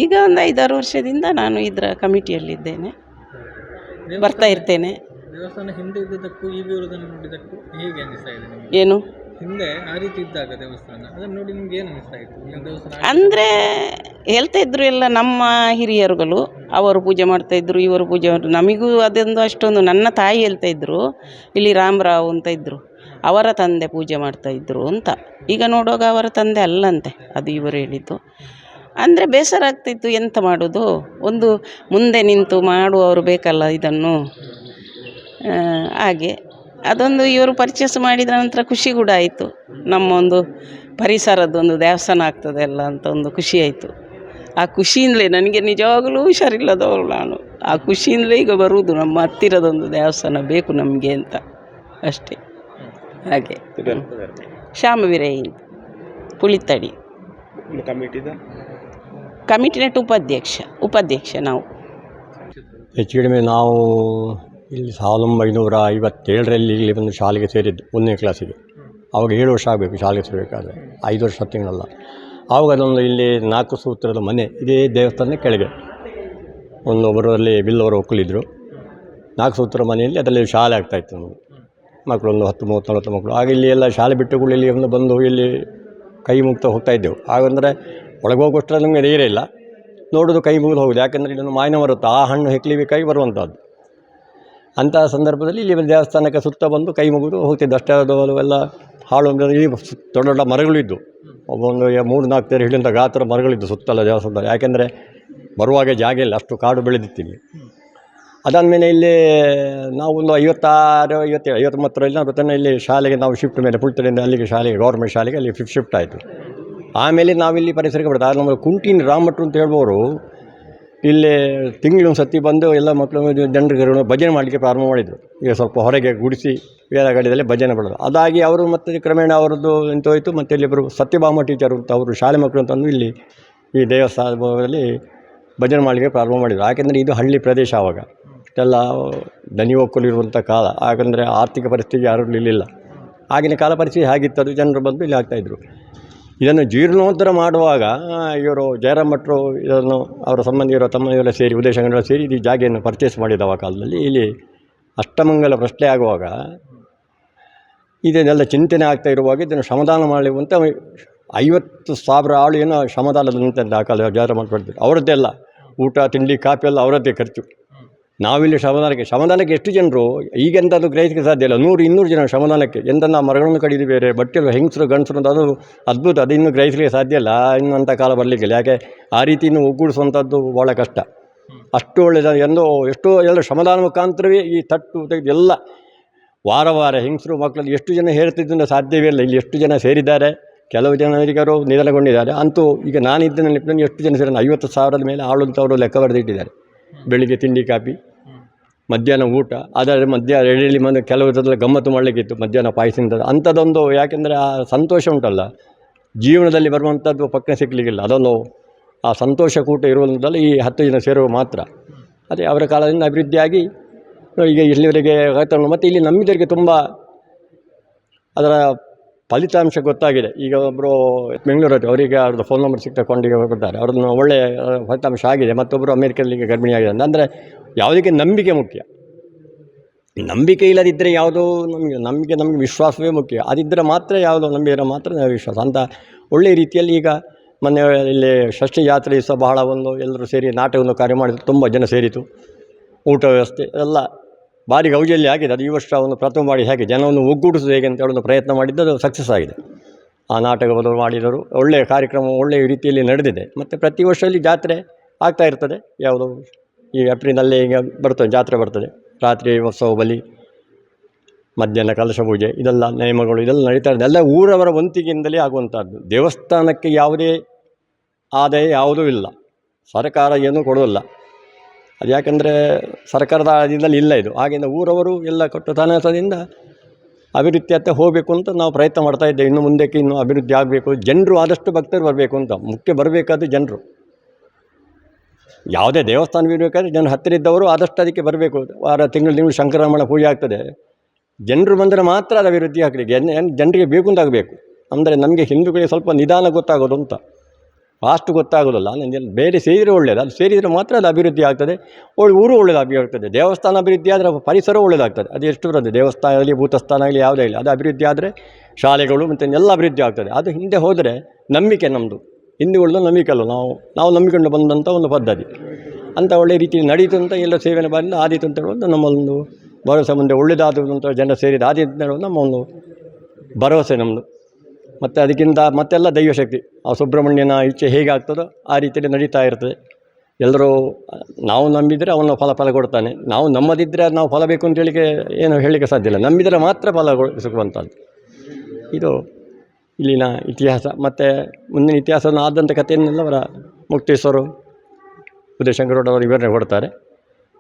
ಈಗ ಒಂದು 5-6 ವರ್ಷದಿಂದ ನಾನು ಇದರ ಕಮಿಟಿಯಲ್ಲಿದ್ದೇನೆ, ಬರ್ತಾ ಇರ್ತೇನೆ. ದೇವಸ್ಥಾನ ಹಿಂದೆ ಇದ್ದದಕ್ಕೂ ಈಗ ಇರುವುದನ್ನು ನೋಡಿದ್ದಕ್ಕೂ ಹೇಗೆ ಅನಿಸ್ತಾ ಇದೆ ನಿಮಗೆ? ಏನು ಹಿಂದೆ ಆ ರೀತಿ ಇದ್ದಾಗ ದೇವಸ್ಥಾನ ಅದನ್ನು ನೋಡಿ ನಿಮ್ಗೆ ಏನು ಅನಿಸ್ತಾ ಇತ್ತು? ದೇವಸ್ಥಾನ ಅಂದರೆ ಹೇಳ್ತಾ ಇದ್ರು ಎಲ್ಲ ನಮ್ಮ ಹಿರಿಯರುಗಳು, ಅವರು ಪೂಜೆ ಮಾಡ್ತಾಯಿದ್ರು, ಇವರು ಪೂಜೆ ಮಾಡ್ತಾರೆ. ನಮಗೂ ಅದೊಂದು ಅಷ್ಟೊಂದು, ನನ್ನ ತಾಯಿ ಹೇಳ್ತಾ ಇದ್ರು ಇಲ್ಲಿ ರಾಮರಾವ್ ಅಂತ ಇದ್ದರು, ಅವರ ತಂದೆ ಪೂಜೆ ಮಾಡ್ತಾಯಿದ್ರು ಅಂತ. ಈಗ ನೋಡುವಾಗ ಅವರ ತಂದೆ ಅಲ್ಲಂತೆ, ಅದು ಇವರು ಹೇಳಿದ್ದು. ಅಂದರೆ ಬೇಸರ ಆಗ್ತಿತ್ತು, ಎಂತ ಮಾಡೋದು, ಒಂದು ಮುಂದೆ ನಿಂತು ಮಾಡುವವರು ಬೇಕಲ್ಲ ಇದನ್ನು. ಹಾಗೆ ಅದೊಂದು ಇವರು ಪರ್ಚೇಸ್ ಮಾಡಿದ ನಂತರ ಖುಷಿ ಕೂಡ ಆಯಿತು. ನಮ್ಮ ಒಂದು ಪರಿಸರದೊಂದು ದೇವಸ್ಥಾನ ಆಗ್ತದೆ ಅಲ್ಲ ಅಂತ ಒಂದು ಖುಷಿ ಆಯಿತು. ಆ ಖುಷಿಯಿಂದಲೇ ನನಗೆ ನಿಜವಾಗಲೂ ಹುಷಾರಿಲ್ಲದವಳು ನಾನು. ಆ ಖುಷಿಯಿಂದಲೇ ಈಗ ಬರುವುದು, ನಮ್ಮ ಹತ್ತಿರದೊಂದು ದೇವಸ್ಥಾನ ಬೇಕು ನಮಗೆ ಅಂತ ಅಷ್ಟೇ. ಹಾಗೆ ಶ್ಯಾಮವೀರೈ ಪುಳಿತಡಿ ಕಮಿಟಿ ನೆಟ್ ಉಪಾಧ್ಯಕ್ಷ ನಾವು. ಹೆಚ್ಚು ಕಡಿಮೆ ನಾವು ಇಲ್ಲಿ 1957ರಲ್ಲಿ ಇಲ್ಲಿ ಬಂದು ಶಾಲೆಗೆ ಸೇರಿದ್ದು 1ನೇ ಕ್ಲಾಸಿಗೆ. ಆವಾಗ 7 ವರ್ಷ ಆಗಬೇಕು ಶಾಲೆಗೆ ಸೇರಬೇಕಾದ್ರೆ, 5 ವರ್ಷ 10 ತಿಂಗಳಲ್ಲ. ಆವಾಗ ಅದೊಂದು ಇಲ್ಲಿ 4 ಸೂತ್ರದ ಮನೆ, ಇದೇ ದೇವಸ್ಥಾನದ ಕೆಳಗೆ ಒಬ್ಬರಲ್ಲಿ ಬಿಲ್ಲವರು ಒಕ್ಕಲಿದ್ರು. 4 ಸೂತ್ರದ ಮನೆಯಲ್ಲಿ ಅದರಲ್ಲಿ ಶಾಲೆ ಆಗ್ತಾಯಿತ್ತು. ನಮಗೆ ಮಕ್ಕಳು ಒಂದು 10-30-40 ಮಕ್ಕಳು. ಆಗ ಇಲ್ಲಿ ಎಲ್ಲ ಶಾಲೆ ಬಿಟ್ಟುಗಳು ಇಲ್ಲಿ ಒಂದು ಬಂದು ಇಲ್ಲಿ ಕೈ ಮುಗ್ತಾ ಹೋಗ್ತಾಯಿದ್ದೆವು. ಹಾಗಂದರೆ ಒಳಗೆ ಹೋಗೋಷ್ಟರಲ್ಲಿ ನಮಗೆ ಧೈರ್ಯ ಇಲ್ಲ, ನೋಡೋದು ಕೈ ಮುಗಿದು ಹೋಗೋದು. ಯಾಕೆಂದರೆ ಇಲ್ಲೊಂದು ಮಾಯನ ಬರುತ್ತೆ, ಆ ಹಣ್ಣು ಹೆಕ್ಲಿಬೇಕಾಗಿ ಬರುವಂಥದ್ದು. ಅಂತಹ ಸಂದರ್ಭದಲ್ಲಿ ಇಲ್ಲಿ ದೇವಸ್ಥಾನಕ್ಕೆ ಸುತ್ತ ಬಂದು ಕೈ ಮುಗಿದು ಹೋಗ್ತಿದ್ದು ಅಷ್ಟೇ. ಅದು ಎಲ್ಲ ಹಾಳು ಇಲ್ಲಿ ದೊಡ್ಡ ದೊಡ್ಡ ಮರಗಳಿದ್ದು, ಒಂದು 3-4 ತೇರು ಹಿಡಿಯುವಂಥ ಗಾತ್ರ ಮರಗಳಿದ್ದು ಸುತ್ತಲ್ಲ ದೇವಸ್ಥಾನ. ಯಾಕೆಂದರೆ ಬರುವಾಗ ಜಾಗ ಇಲ್ಲ, ಅಷ್ಟು ಕಾಡು ಬೆಳೆದಿತ್ತು ಇಲ್ಲಿ. ಅದಾದಮೇಲೆ ಇಲ್ಲಿ ನಾವು ಒಂದು 56-57-59ರಲ್ಲಿ ನಾವು ತನ್ನ ಇಲ್ಲಿ ಶಾಲೆಗೆ ನಾವು ಶಿಫ್ಟ್ ಮೇಲೆ ಪುಲ್ತಡಿಯಿಂದ ಅಲ್ಲಿಗೆ ಶಾಲೆಗೆ, ಗೌರ್ಮೆಂಟ್ ಶಾಲೆಗೆ ಅಲ್ಲಿ ಶಿಫ್ಟ್ ಆಯಿತು. ಆಮೇಲೆ ನಾವಿಲ್ಲಿ ಪರಿಸರಕ್ಕೆ ಬರ್ತದೆ. ಆಗ ನಮ್ಮ ಕುಂಟಿನ ರಾಮಟ್ರು ಅಂತ ಹೇಳ್ಬೋರು ಇಲ್ಲಿ ತಿಂಗಳೊಂದು ಸತಿ ಬಂದು ಎಲ್ಲ ಮಕ್ಕಳು ಜನರಿಗೆ ಭಜನೆ ಮಾಡಲಿಕ್ಕೆ ಪ್ರಾರಂಭ ಮಾಡಿದರು. ಈಗ ಸ್ವಲ್ಪ ಹೊರಗೆ ಗುಡಿಸಿ ವೇದಗಾಡಿಯಲ್ಲಿ ಭಜನೆ ಮಾಡೋದು. ಅದಾಗಿ ಅವರು ಮತ್ತು ಕ್ರಮೇಣ ಅವರದ್ದು ನಿಂತೋಯ್ತು. ಮತ್ತು ಇಲ್ಲಿಬ್ಬರು ಸತ್ಯಭಾಮ ಟೀಚರ್ ಅಂತ ಅವರು ಶಾಲೆ ಮಕ್ಕಳು ಅಂತಂದು ಇಲ್ಲಿ ಈ ದೇವಸ್ಥಾನದಲ್ಲಿ ಭಜನೆ ಮಾಡಲಿಕ್ಕೆ ಪ್ರಾರಂಭ ಮಾಡಿದರು. ಯಾಕೆಂದರೆ ಇದು ಹಳ್ಳಿ ಪ್ರದೇಶ, ಆವಾಗ ಇಷ್ಟೆಲ್ಲ ದನಿ ಒಕ್ಕಲಿರುವಂಥ ಕಾಲ. ಯಾಕಂದರೆ ಆರ್ಥಿಕ ಪರಿಸ್ಥಿತಿ ಯಾರೂ ಇರಲಿಲ್ಲ. ಆಗಿನ ಕಾಲ ಪರಿಸ್ಥಿತಿ ಹೇಗಿತ್ತು, ಜನರು ಬಂದು ಇಲ್ಲಿ ಆಗ್ತಾಯಿದ್ರು. ಇದನ್ನು ಜೀರ್ಣೋದ್ಧಾರ ಮಾಡುವಾಗ ಇವರು ಜಯರಾಮ್ ಭಟ್ರು ಇದನ್ನು ಅವರ ಸಂಬಂಧಿಯರು ತಮ್ಮವರೆಲ್ಲ ಸೇರಿ ಉದಯಶಂಕರ ಸೇರಿ ಈ ಜಾಗೆಯನ್ನು ಪರ್ಚೇಸ್ ಮಾಡಿದವ ಕಾಲದಲ್ಲಿ ಇಲ್ಲಿ ಅಷ್ಟಮಂಗಲ ಪ್ರಶ್ನೆ ಆಗುವಾಗ ಇದನ್ನೆಲ್ಲ ಚಿಂತನೆ ಆಗ್ತಾ ಇರುವಾಗ ಇದನ್ನು ಶ್ರಮದಾನ ಮಾಡುವಂಥ 50,000 ಆಳು ಏನೋ ಶ್ರಮದಾನದಂತೆ ಆ ಕಾಲ ಜಾತ್ರೆ ಮಾಡ್ಕೊಳ್ತಿದ್ರು. ಅವರದ್ದೆಲ್ಲ ಊಟ ತಿಂಡಿ ಕಾಫಿ ಎಲ್ಲ ಅವರದ್ದೇ ಖರ್ಚು. ನಾವಿಲ್ಲಿ ಶ್ರಮದಾನಕ್ಕೆ ಎಷ್ಟು ಜನರು ಈಗೆಂಥದ್ದು ಗ್ರಹಿಸಲಿಕ್ಕೆ ಸಾಧ್ಯ ಇಲ್ಲ. 100-200 ಜನ ಶ್ರಮದಾನಕ್ಕೆ ಎಂಥ ಮರಗಳನ್ನು ಕಡಿದು ಬೇರೆ ಬಟ್ಟೆ ಹೆಂಗಸರು ಗಂಡಸರು ಅಂತ ಅದು ಅದ್ಭುತ. ಅದು ಇನ್ನೂ ಗ್ರಹಿಸಲಿಕ್ಕೆ ಸಾಧ್ಯ ಇಲ್ಲ, ಇನ್ನಂಥ ಕಾಲ ಬರಲಿಕ್ಕಿಲ್ಲ. ಯಾಕೆ ಆ ರೀತಿ ಇನ್ನೂ ಒಗ್ಗೂಡಿಸುವಂಥದ್ದು ಭಾಳ ಕಷ್ಟ. ಅಷ್ಟು ಒಳ್ಳೆಯದು ಎಷ್ಟೋ ಎಲ್ಲ ಶ್ರಮದಾನ ಮುಖಾಂತರವೇ ಈ ತಟ್ಟು ತೆಗೆದು ಎಲ್ಲ ವಾರ ಹೆಂಗಸರು ಮಕ್ಕಳಲ್ಲಿ ಎಷ್ಟು ಜನ ಹೇಳ್ತಿದ್ದನ್ನು ಸಾಧ್ಯವೇ ಇಲ್ಲ. ಇಲ್ಲಿ ಎಷ್ಟು ಜನ ಸೇರಿದ್ದಾರೆ, ಕೆಲವು ಜನರಿಗರು ನಿಧನಗೊಂಡಿದ್ದಾರೆ. ಅಂತೂ ಈಗ ನಾನಿದ್ದ ನೆನಪಿನಲ್ಲಿ ಎಷ್ಟು ಜನ ಸೇರಿ 50,000 ಮೇಲೆ ಆಳುವಂಥವರು ಲೆಕ್ಕ ಬರೆದಿಟ್ಟಿದ್ದಾರೆ. ಬೆಳಿಗ್ಗೆ ತಿಂಡಿ ಕಾಫಿ, ಮಧ್ಯಾಹ್ನ ಊಟ, ಅದರ ಎಡೆಯಲ್ಲಿ ಕೆಲವು ಗಮ್ಮತ್ತು ಮಾಡಲಿಕ್ಕಿತ್ತು, ಮಧ್ಯಾಹ್ನ ಪಾಯಸದಿಂದ ಅಂಥದ್ದೊಂದು. ಯಾಕೆಂದರೆ ಆ ಸಂತೋಷ ಉಂಟಲ್ಲ ಜೀವನದಲ್ಲಿ ಬರುವಂಥದ್ದು ಪಕ್ಕನೆ ಸಿಗಲಿಕ್ಕಿಲ್ಲ. ಅದೊಂದು ಆ ಸಂತೋಷ ಕೂಟ ಇರುವುದರಲ್ಲಿ ಈ 10 ಜನ ಸೇರುವ ಮಾತ್ರ. ಅದೇ ಅವರ ಕಾಲದಿಂದ ಅಭಿವೃದ್ಧಿಯಾಗಿ ಈಗ ಇಲ್ಲಿವರೆಗೆ ಆಗ್ತಾ. ಮತ್ತು ಇಲ್ಲಿ ನಮ್ಮಿದರಿಗೆ ತುಂಬ ಅದರ ಫಲಿತಾಂಶ ಗೊತ್ತಾಗಿದೆ. ಈಗ ಒಬ್ಬರು ಬೆಂಗಳೂರಲ್ಲಿ ಅವರಿಗೆ ಅವ್ರದ್ದು ಫೋನ್ ನಂಬರ್ ಸಿಕ್ತಕೊಂಡಿಗೆ ಬರ್ತಾರೆ, ಅವ್ರದ್ದು ಒಳ್ಳೆಯ ಫಲಿತಾಂಶ ಆಗಿದೆ. ಮತ್ತೊಬ್ಬರು ಅಮೇರಿಕದಲ್ಲಿ ಗರ್ಭಿಣಿಯಾಗಿದೆ. ಅಂದರೆ ಯಾವುದಕ್ಕೆ ನಂಬಿಕೆ ಮುಖ್ಯ. ನಂಬಿಕೆ ಇಲ್ಲದಿದ್ದರೆ ಯಾವುದೋ ನಮಗೆ ವಿಶ್ವಾಸವೇ ಮುಖ್ಯ. ಅದಿದ್ದರೆ ಮಾತ್ರ ಯಾವುದೋ ನಂಬಿದರೆ ಮಾತ್ರ ವಿಶ್ವಾಸ ಅಂತ ಒಳ್ಳೆಯ ರೀತಿಯಲ್ಲಿ. ಈಗ ಮೊನ್ನೆ ಇಲ್ಲಿ ಷಷ್ಠಿ ಜಾತ್ರೆ ಸಹ ಬಹಳ ಎಲ್ಲರೂ ಸೇರಿ ನಾಟಕವನ್ನು ಕಾರ್ಯ ಮಾಡಿದ್ರು. ತುಂಬ ಜನ ಸೇರಿತು. ಊಟ ವ್ಯವಸ್ಥೆ ಎಲ್ಲ ಭಾರಿ ಗೌಜಿಯಲ್ಲಿ ಆಗಿದೆ. ಅದು ಈ ವರ್ಷ ಪ್ರಥಮ ಮಾಡಿ ಹೇಗೆ ಜನವನ್ನು ಒಗ್ಗೂಡಿಸೋದು ಹೇಗೆ ಅಂತ ಹೇಳೋದು ಪ್ರಯತ್ನ ಮಾಡಿದ್ದು ಅದು ಸಕ್ಸಸ್ ಆಗಿದೆ. ಆ ನಾಟಕವನ್ನು ಮಾಡಿದರು. ಒಳ್ಳೆಯ ಕಾರ್ಯಕ್ರಮ ಒಳ್ಳೆಯ ರೀತಿಯಲ್ಲಿ ನಡೆದಿದೆ. ಮತ್ತು ಪ್ರತಿ ವರ್ಷ ಇಲ್ಲಿ ಜಾತ್ರೆ ಆಗ್ತಾ ಇರ್ತದೆ. ಯಾವುದು ಈ ಏಪ್ರಿಲಲ್ಲೇ ಈಗ ಬರ್ತದೆ, ಜಾತ್ರೆ ಬರ್ತದೆ. ರಾತ್ರಿ ಉತ್ಸವ ಬಲಿ, ಮಧ್ಯಾಹ್ನ ಕಲಶ ಪೂಜೆ, ಇದೆಲ್ಲ ನೇಮಗಳು ಇದೆಲ್ಲ ನಡೀತಾ ಇದೆ. ಎಲ್ಲ ಊರವರ ವಂತಿಗೆಯಿಂದಲೇ ಆಗುವಂಥದ್ದು. ದೇವಸ್ಥಾನಕ್ಕೆ ಯಾವುದೇ ಆದಾಯ ಯಾವುದೂ ಇಲ್ಲ, ಸರ್ಕಾರ ಏನೂ ಕೊಡೋಲ್ಲ. ಅದು ಯಾಕೆಂದರೆ ಸರ್ಕಾರದ ಆದಾಯದಲ್ಲಿ ಇಲ್ಲ ಇದು. ಹಾಗೆಂದ ಊರವರು ಎಲ್ಲ ಕೊಟ್ಟು ತಾನಸದಿಂದ ಅಭಿವೃದ್ಧಿಯತ್ತ ಹೋಗಬೇಕು ಅಂತ ನಾವು ಪ್ರಯತ್ನ ಮಾಡ್ತಾಯಿದ್ದೇವೆ. ಇನ್ನು ಮುಂದಕ್ಕೆ ಇನ್ನೂ ಅಭಿವೃದ್ಧಿ ಆಗಬೇಕು. ಜನರು ಆದಷ್ಟು ಭಕ್ತರು ಬರಬೇಕು ಅಂತ ಮುಖ್ಯ. ಬರಬೇಕಾದ್ರೆ ಜನರು ಯಾವುದೇ ದೇವಸ್ಥಾನ ಇರಬೇಕಾದ್ರೆ ಜನರು ಹತ್ತಿರ ಇದ್ದವರು ಆದಷ್ಟು ಅದಕ್ಕೆ ಬರಬೇಕು. ತಿಂಗಳು ಶಂಕರಮಣ ಪೂಜೆ ಆಗ್ತದೆ. ಜನರು ಬಂದರೆ ಮಾತ್ರ ಅದು ಅಭಿವೃದ್ಧಿ ಆಗಲಿಕ್ಕೆ ಜನರಿಗೆ ಬೇಕು ಅಂತ ಆಗಬೇಕು. ಅಂದರೆ ನಮಗೆ ಹಿಂದೂಗಳಿಗೆ ಸ್ವಲ್ಪ ನಿಧಾನ ಗೊತ್ತಾಗೋದು ಅಂತ, ಫಾಸ್ಟ್ ಗೊತ್ತಾಗೋದಿಲ್ಲ. ಬೇರೆ ಸೇರಿದರೆ ಒಳ್ಳೆಯದು. ಅದು ಸೇರಿದರೆ ಮಾತ್ರ ಅದು ಅಭಿವೃದ್ಧಿ ಆಗ್ತದೆ. ಊರು ಒಳ್ಳೆಯದು ಅಭಿವೃದ್ಧಿ ಆಗ್ತದೆ. ದೇವಸ್ಥಾನ ಅಭಿವೃದ್ಧಿ ಆದರೆ ಪರಿಸರ ಒಳ್ಳೆಯದಾಗ್ತದೆ. ಅದು ಎಷ್ಟು ಬರ್ತದೆ, ದೇವಸ್ಥಾನ ಆಗಲಿ ಭೂತಸ್ಥಾನ ಆಗಲಿ ಯಾವುದೇ ಇಲ್ಲ, ಅದು ಅಭಿವೃದ್ಧಿ ಆದರೆ ಶಾಲೆಗಳು ಮತ್ತು ಎಲ್ಲ ಅಭಿವೃದ್ಧಿ ಆಗ್ತದೆ. ಅದು ಹಿಂದೆ ಹೋದರೆ ನಂಬಿಕೆ ನಮ್ಮದು ಹಿಂದೂಗಳದ್ದು ನಂಬಿಕೆ ಅಲ್ಲ, ನಾವು ನಂಬಿಕೊಂಡು ಬಂದಂಥ ಒಂದು ಪದ್ಧತಿ ಅಂತ ಒಳ್ಳೆಯ ರೀತಿಯಲ್ಲಿ ನಡೀತು ಅಂತ ಎಲ್ಲ ಸೇವೆನ ಬಂದು ಆದೀತು ಅಂತ ಹೇಳೋದು ನಮ್ಮೊಂದು ಭರವಸೆ. ಮುಂದೆ ಒಳ್ಳೆಯದಾದದ್ದು ಅಂತ ಜನ ಸೇರಿದ ಆದೀತು ಅಂತ ಹೇಳೋದು ನಮ್ಮ ಒಂದು ಭರವಸೆ ನಮ್ಮದು. ಮತ್ತು ಅದಕ್ಕಿಂತ ಮತ್ತೆಲ್ಲ ದೈವಶಕ್ತಿ. ಆ ಸುಬ್ರಹ್ಮಣ್ಯನ ಇಚ್ಛೆ ಹೇಗೆ ಆಗ್ತದೋ ಆ ರೀತಿಯಲ್ಲಿ ನಡೀತಾ ಇರ್ತದೆ. ಎಲ್ಲರೂ ನಾವು ನಂಬಿದರೆ ಅವನು ಫಲ ಕೊಡ್ತಾನೆ. ನಾವು ನಮ್ಮದಿದ್ದರೆ ನಾವು ಫಲ ಬೇಕು ಅಂತ ಏನು ಹೇಳಲಿಕ್ಕೆ ಸಾಧ್ಯ ಇಲ್ಲ. ನಂಬಿದರೆ ಮಾತ್ರ ಫಲ ಸಿಗುವಂಥದ್ದು. ಇದು ಇಲ್ಲಿನ ಇತಿಹಾಸ. ಮತ್ತು ಮುಂದಿನ ಇತಿಹಾಸವನ್ನು ಆದಂಥ ಕಥೆಯನ್ನೆಲ್ಲ ಅವರ ಮುಕ್ತೇಶ್ವರು ಉದಯಶಂಕರಗೌಡವರು ವಿವರಣೆ ಕೊಡ್ತಾರೆ.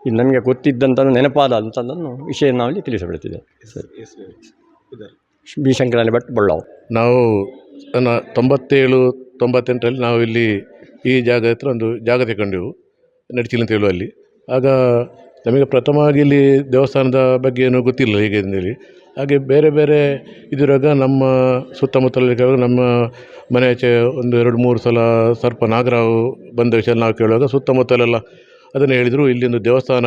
ಇದು ನಮಗೆ ಗೊತ್ತಿದ್ದಂಥ ನೆನಪಾದ ಅಂಥದ್ದನ್ನು ವಿಷಯ ನಾವಲ್ಲಿ ತಿಳಿಸಿಬಿಡ್ತಿದೆ. ಬಿ ಶಂಕರಾಯ ಭಟ್ ಬಳ್ಳಾವ್. ನಾವು 97-98ರಲ್ಲಿ ನಾವು ಇಲ್ಲಿ ಈ ಜಾಗ ಹತ್ರ ಒಂದು ಜಾಗ ತಗೊಂಡೆವು, ನಡಿಚಿಲ್ ಅಂತ ಹೇಳುವಲ್ಲಿ. ಆಗ ನಮಗೆ ಪ್ರಥಮವಾಗಿ ಇಲ್ಲಿ ದೇವಸ್ಥಾನದ ಬಗ್ಗೆ ಏನೂ ಗೊತ್ತಿಲ್ಲ ಹೇಗೆ ಅಂತೇಳಿ. ಹಾಗೆ ಬೇರೆ ಬೇರೆ ಇದಿರುವಾಗ ನಮ್ಮ ಸುತ್ತಮುತ್ತಲಿರುವಾಗ ನಮ್ಮ ಮನೆ ಆಚೆ 1-2-3 ಸಲ ಸರ್ಪ ನಾಗರಾವು ಬಂದ ವಿಷಯ ನಾವು ಕೇಳುವಾಗ ಸುತ್ತಮುತ್ತಲೆಲ್ಲ ಅದನ್ನು ಹೇಳಿದರು. ಇಲ್ಲಿಂದು ದೇವಸ್ಥಾನ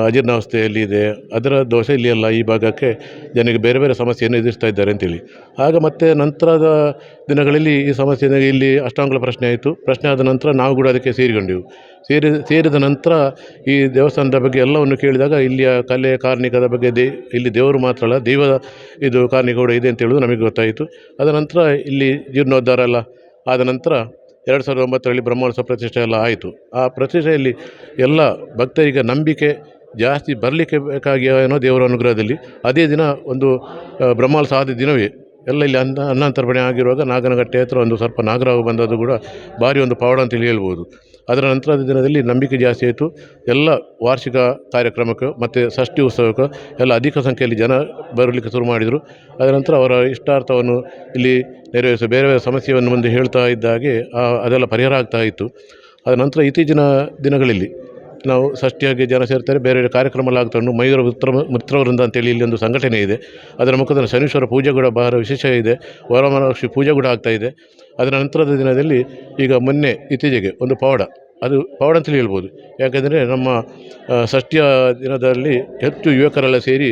ಅಜೀರ್ಣಾವಸ್ಥೆಯಲ್ಲಿ ಇದೆ, ಅದರ ದೋಷ ಇಲ್ಲಿ ಅಲ್ಲ, ಈ ಭಾಗಕ್ಕೆ ಜನರಿಗೆ ಬೇರೆ ಬೇರೆ ಸಮಸ್ಯೆಯನ್ನು ಎದುರಿಸ್ತಾ ಇದ್ದಾರೆ ಅಂತೇಳಿ. ಆಗ ಮತ್ತೆ ನಂತರದ ದಿನಗಳಲ್ಲಿ ಈ ಸಮಸ್ಯೆ ಇಲ್ಲಿ ಅಷ್ಟಾಂಗುಲ ಪ್ರಶ್ನೆ ಆಯಿತು. ಪ್ರಶ್ನೆ ಆದ ನಂತರ ನಾವು ಕೂಡ ಅದಕ್ಕೆ ಸೇರಿಕೊಂಡೆವು. ಸೇರಿದ ನಂತರ ಈ ದೇವಸ್ಥಾನದ ಬಗ್ಗೆ ಎಲ್ಲವನ್ನು ಕೇಳಿದಾಗ ಇಲ್ಲಿಯ ಕಲೆ ಕಾರ್ಣಿಕದ ಬಗ್ಗೆ ಇಲ್ಲಿ ದೇವರು ಮಾತ್ರ ಅಲ್ಲ, ದೈವದ ಇದು ಕಾರ್ಣಿಕ ಕೂಡ ಇದೆ ಅಂತ ಹೇಳೋದು ನಮಗೆ ಗೊತ್ತಾಯಿತು. ಅದ ನಂತರ ಇಲ್ಲಿ ಜೀರ್ಣೋದ್ಧಾರ ಎಲ್ಲ ಆದ ನಂತರ 2009ರಲ್ಲಿ ಬ್ರಹ್ಮೋತ್ಸವ ಪ್ರತಿಷ್ಠೆ ಎಲ್ಲ ಆಯಿತು. ಆ ಪ್ರತಿಷ್ಠೆಯಲ್ಲಿ ಎಲ್ಲ ಭಕ್ತರಿಗೆ ನಂಬಿಕೆ ಜಾಸ್ತಿ ಬರಲಿಕ್ಕೆ ಬೇಕಾಗಿ ಏನೋ ದೇವರ ಅನುಗ್ರಹದಲ್ಲಿ ಅದೇ ದಿನ ಒಂದು ಬ್ರಹ್ಮೋತ್ಸವ ಆದ ದಿನವೇ ಎಲ್ಲ ಇಲ್ಲಿ ಅನ್ನಂತರ್ಪಣೆ ಆಗಿರುವಾಗ ನಾಗನಗಟ್ಟೆ ಹತ್ರ ಒಂದು ಸ್ವಲ್ಪ ನಾಗರಾವು ಬಂದದ್ದು ಕೂಡ ಭಾರಿ ಒಂದು ಪವಾಡ ಅಂತೇಳಿ ಹೇಳ್ಬೋದು. ಅದರ ನಂತರದ ದಿನದಲ್ಲಿ ನಂಬಿಕೆ ಜಾಸ್ತಿ ಆಯಿತು. ಎಲ್ಲ ವಾರ್ಷಿಕ ಕಾರ್ಯಕ್ರಮಕ್ಕೆ ಮತ್ತು ಷಷ್ಠಿ ಉತ್ಸವಕ್ಕೆ ಎಲ್ಲ ಅಧಿಕ ಸಂಖ್ಯೆಯಲ್ಲಿ ಜನ ಬರಲಿಕ್ಕೆ ಶುರು ಮಾಡಿದರು. ಅದರ ನಂತರ ಅವರ ಇಷ್ಟಾರ್ಥವನ್ನು ಇಲ್ಲಿ ನೆರವೇರಿಸಿ ಬೇರೆ ಬೇರೆ ಸಮಸ್ಯೆಯನ್ನು ಮುಂದೆ ಹೇಳ್ತಾ ಇದ್ದ ಹಾಗೆ ಅದೆಲ್ಲ ಪರಿಹಾರ ಆಗ್ತಾ ಇತ್ತು. ಅದರ ನಂತರ ಇತ್ತೀಚಿನ ದಿನಗಳಲ್ಲಿ ನಾವು ಷಷ್ಠಿಯಾಗಿ ಜನ ಸೇರ್ತಾರೆ, ಬೇರೆ ಬೇರೆ ಕಾರ್ಯಕ್ರಮ ಎಲ್ಲ ಆಗ್ತಾ ಉಂಟು. ಮಯೂರ ಮಿತ್ರವೃಂದ ಅಂತೇಳಿ ಇಲ್ಲಿ ಒಂದು ಸಂಘಟನೆ ಇದೆ. ಅದರ ಮುಖದಲ್ಲಿ ಶನೀಶ್ವರ ಪೂಜೆ ಕೂಡ ಬಹಳ ವಿಶೇಷ ಇದೆ. ವರಮಹಾಲಕ್ಷ್ಮಿ ಪೂಜೆ ಕೂಡ ಆಗ್ತಾ ಇದೆ. ಅದರ ನಂತರದ ದಿನದಲ್ಲಿ ಈಗ ಮೊನ್ನೆ ಇತ್ತೀಚೆಗೆ ಒಂದು ಪವಾಡ ಅದು ಪವಾಡ ಅಂತಲೇ ಹೇಳ್ಬೋದು. ಯಾಕೆಂದರೆ ನಮ್ಮ ಷಷ್ಠಿಯ ದಿನದಲ್ಲಿ ಹೆಚ್ಚು ಯುವಕರೆಲ್ಲ ಸೇರಿ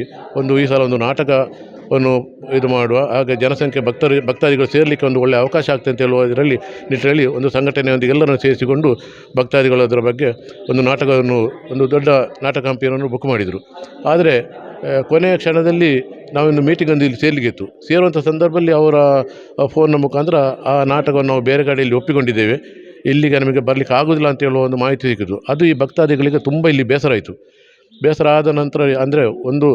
ಈ ಸಲ ಒಂದು ನಾಟಕವನ್ನು ಇದು ಮಾಡುವ, ಹಾಗೆ ಜನಸಂಖ್ಯೆ ಭಕ್ತಾದಿಗಳು ಸೇರಲಿಕ್ಕೆ ಒಂದು ಒಳ್ಳೆಯ ಅವಕಾಶ ಆಗ್ತದೆ ಅಂತ ಹೇಳುವ ಇದರಲ್ಲಿ ನಿಟ್ಟಿನಲ್ಲಿ ಒಂದು ಸಂಘಟನೆಯೊಂದಿಗೆ ಎಲ್ಲರನ್ನು ಸೇರಿಸಿಕೊಂಡು ಭಕ್ತಾದಿಗಳು ಅದರ ಬಗ್ಗೆ ಒಂದು ನಾಟಕವನ್ನು, ಒಂದು ದೊಡ್ಡ ನಾಟಕ ಹಂಪಿಯನ್ನು ಬುಕ್ ಮಾಡಿದರು. ಆದರೆ ಕೊನೆಯ ಕ್ಷಣದಲ್ಲಿ ನಾವೊಂದು ಮೀಟಿಂಗ್ ಒಂದು ಇಲ್ಲಿ ಸೇರಲಿಕ್ಕಿತ್ತು. ಸೇರುವಂಥ ಸಂದರ್ಭದಲ್ಲಿ ಅವರ ಫೋನ್ನ ಮುಖಾಂತರ ಆ ನಾಟಕವನ್ನು ನಾವು ಬೇರೆ ಕಡೆಯಲ್ಲಿ ಒಪ್ಪಿಕೊಂಡಿದ್ದೇವೆ, ಇಲ್ಲಿಗೆ ನಮಗೆ ಬರಲಿಕ್ಕೆ ಆಗೋದಿಲ್ಲ ಅಂತ ಹೇಳುವ ಒಂದು ಮಾಹಿತಿ ಸಿಕ್ಕಿತು. ಅದು ಈ ಭಕ್ತಾದಿಗಳಿಗೆ ತುಂಬ ಇಲ್ಲಿ ಬೇಸರ ಆಯಿತು. ಬೇಸರ ಆದ ನಂತರ ಅಂದರೆ ಒಂದು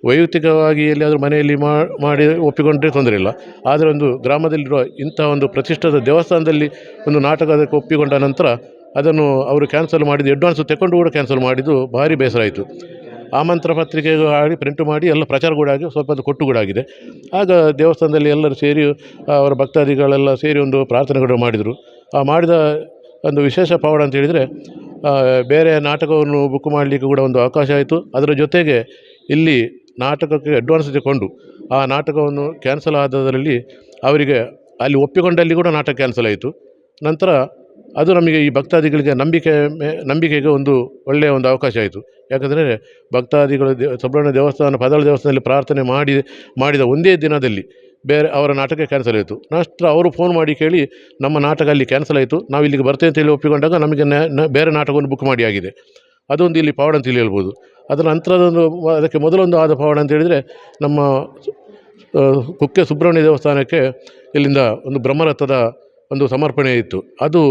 ವೈಯಕ್ತಿಕವಾಗಿ ಎಲ್ಲಿಯಾದರೂ ಮನೆಯಲ್ಲಿ ಮಾಡಿ ಒಪ್ಪಿಕೊಂಡ್ರೆ ತೊಂದರೆ ಇಲ್ಲ, ಆದರೆ ಒಂದು ಗ್ರಾಮದಲ್ಲಿರುವ ಇಂಥ ಒಂದು ಪ್ರತಿಷ್ಠಿತ ದೇವಸ್ಥಾನದಲ್ಲಿ ಒಂದು ನಾಟಕ ಅದಕ್ಕೆ ಒಪ್ಪಿಕೊಂಡ ನಂತರ ಅದನ್ನು ಅವರು ಕ್ಯಾನ್ಸಲ್ ಮಾಡಿದ್ದು, ಅಡ್ವಾನ್ಸ್ ತೆಗೊಂಡು ಕೂಡ ಕ್ಯಾನ್ಸಲ್ ಮಾಡಿದ್ದು ಭಾರಿ ಬೇಸರ ಆಯಿತು. ಆಮಂತ್ರಣ ಪತ್ರಿಕೆ ಆಡಿ ಪ್ರಿಂಟ್ ಮಾಡಿ ಎಲ್ಲ ಪ್ರಚಾರ ಕೂಡ ಆಗಿ ಸ್ವಲ್ಪ ಅದು ಕೊಟ್ಟು ಕೂಡ ಆಗಿದೆ. ಆಗ ದೇವಸ್ಥಾನದಲ್ಲಿ ಎಲ್ಲರೂ ಸೇರಿ ಅವರ ಭಕ್ತಾದಿಗಳೆಲ್ಲ ಸೇರಿ ಒಂದು ಪ್ರಾರ್ಥನೆಗಳು ಮಾಡಿದರು. ಆ ಮಾಡಿದ ಒಂದು ವಿಶೇಷ ಪವಾಡ ಅಂತ ಹೇಳಿದರೆ, ಬೇರೆ ನಾಟಕವನ್ನು ಬುಕ್ ಮಾಡಲಿಕ್ಕೆ ಕೂಡ ಒಂದು ಅವಕಾಶ ಆಯಿತು. ಅದರ ಜೊತೆಗೆ ಇಲ್ಲಿ ನಾಟಕಕ್ಕೆ ಅಡ್ವಾನ್ಸ್ ತಗೊಂಡು ಆ ನಾಟಕವನ್ನು ಕ್ಯಾನ್ಸಲ್ ಆದದರಲ್ಲಿ ಅವರಿಗೆ ಅಲ್ಲಿ ಒಪ್ಪಿಕೊಂಡಲ್ಲಿ ಕೂಡ ನಾಟಕ ಕ್ಯಾನ್ಸಲ್ ಆಯಿತು. ನಂತರ ಅದು ನಮಗೆ ಈ ಭಕ್ತಾದಿಗಳಿಗೆ ನಂಬಿಕೆಗೆ ಒಂದು ಒಳ್ಳೆಯ ಒಂದು ಅವಕಾಶ ಆಯಿತು. ಯಾಕಂದರೆ ಭಕ್ತಾದಿಗಳು ಸುಬ್ರಹ್ಮಣ್ಯ ದೇವಸ್ಥಾನ, ಪಾತಾಳ ದೇವಸ್ಥಾನದಲ್ಲಿ ಪ್ರಾರ್ಥನೆ ಮಾಡಿದ ಒಂದೇ ದಿನದಲ್ಲಿ ಬೇರೆ ಅವರ ನಾಟಕ ಕ್ಯಾನ್ಸಲ್ ಆಯಿತು. ನಂತರ ಅವರು ಫೋನ್ ಮಾಡಿ ಕೇಳಿ ನಮ್ಮ ನಾಟಕ ಅಲ್ಲಿ ಕ್ಯಾನ್ಸಲ್ ಆಯಿತು, ನಾವು ಇಲ್ಲಿಗೆ ಬರ್ತೇವೆ ಅಂತ ಹೇಳಿ ಒಪ್ಪಿಕೊಂಡಾಗ ನಮಗೆ ಬೇರೆ ನಾಟಕವನ್ನು ಬುಕ್ ಮಾಡಿ ಆಗಿದೆ. ಅದೊಂದು ಇಲ್ಲಿ ಪವಾಡ ಅಂತ ಹೇಳ್ಬೋದು. ಅದರ ನಂತರದೊಂದು ಅದಕ್ಕೆ ಮೊದಲೊಂದು ಆದ ಪವಾಡ ಅಂತ ಹೇಳಿದರೆ, ನಮ್ಮ ಕುಕ್ಕೆ ಸುಬ್ರಹ್ಮಣ್ಯ ದೇವಸ್ಥಾನಕ್ಕೆ ಇಲ್ಲಿಂದ ಒಂದು ಬ್ರಹ್ಮರಥದ ಒಂದು ಸಮರ್ಪಣೆ ಇತ್ತು. ಅದು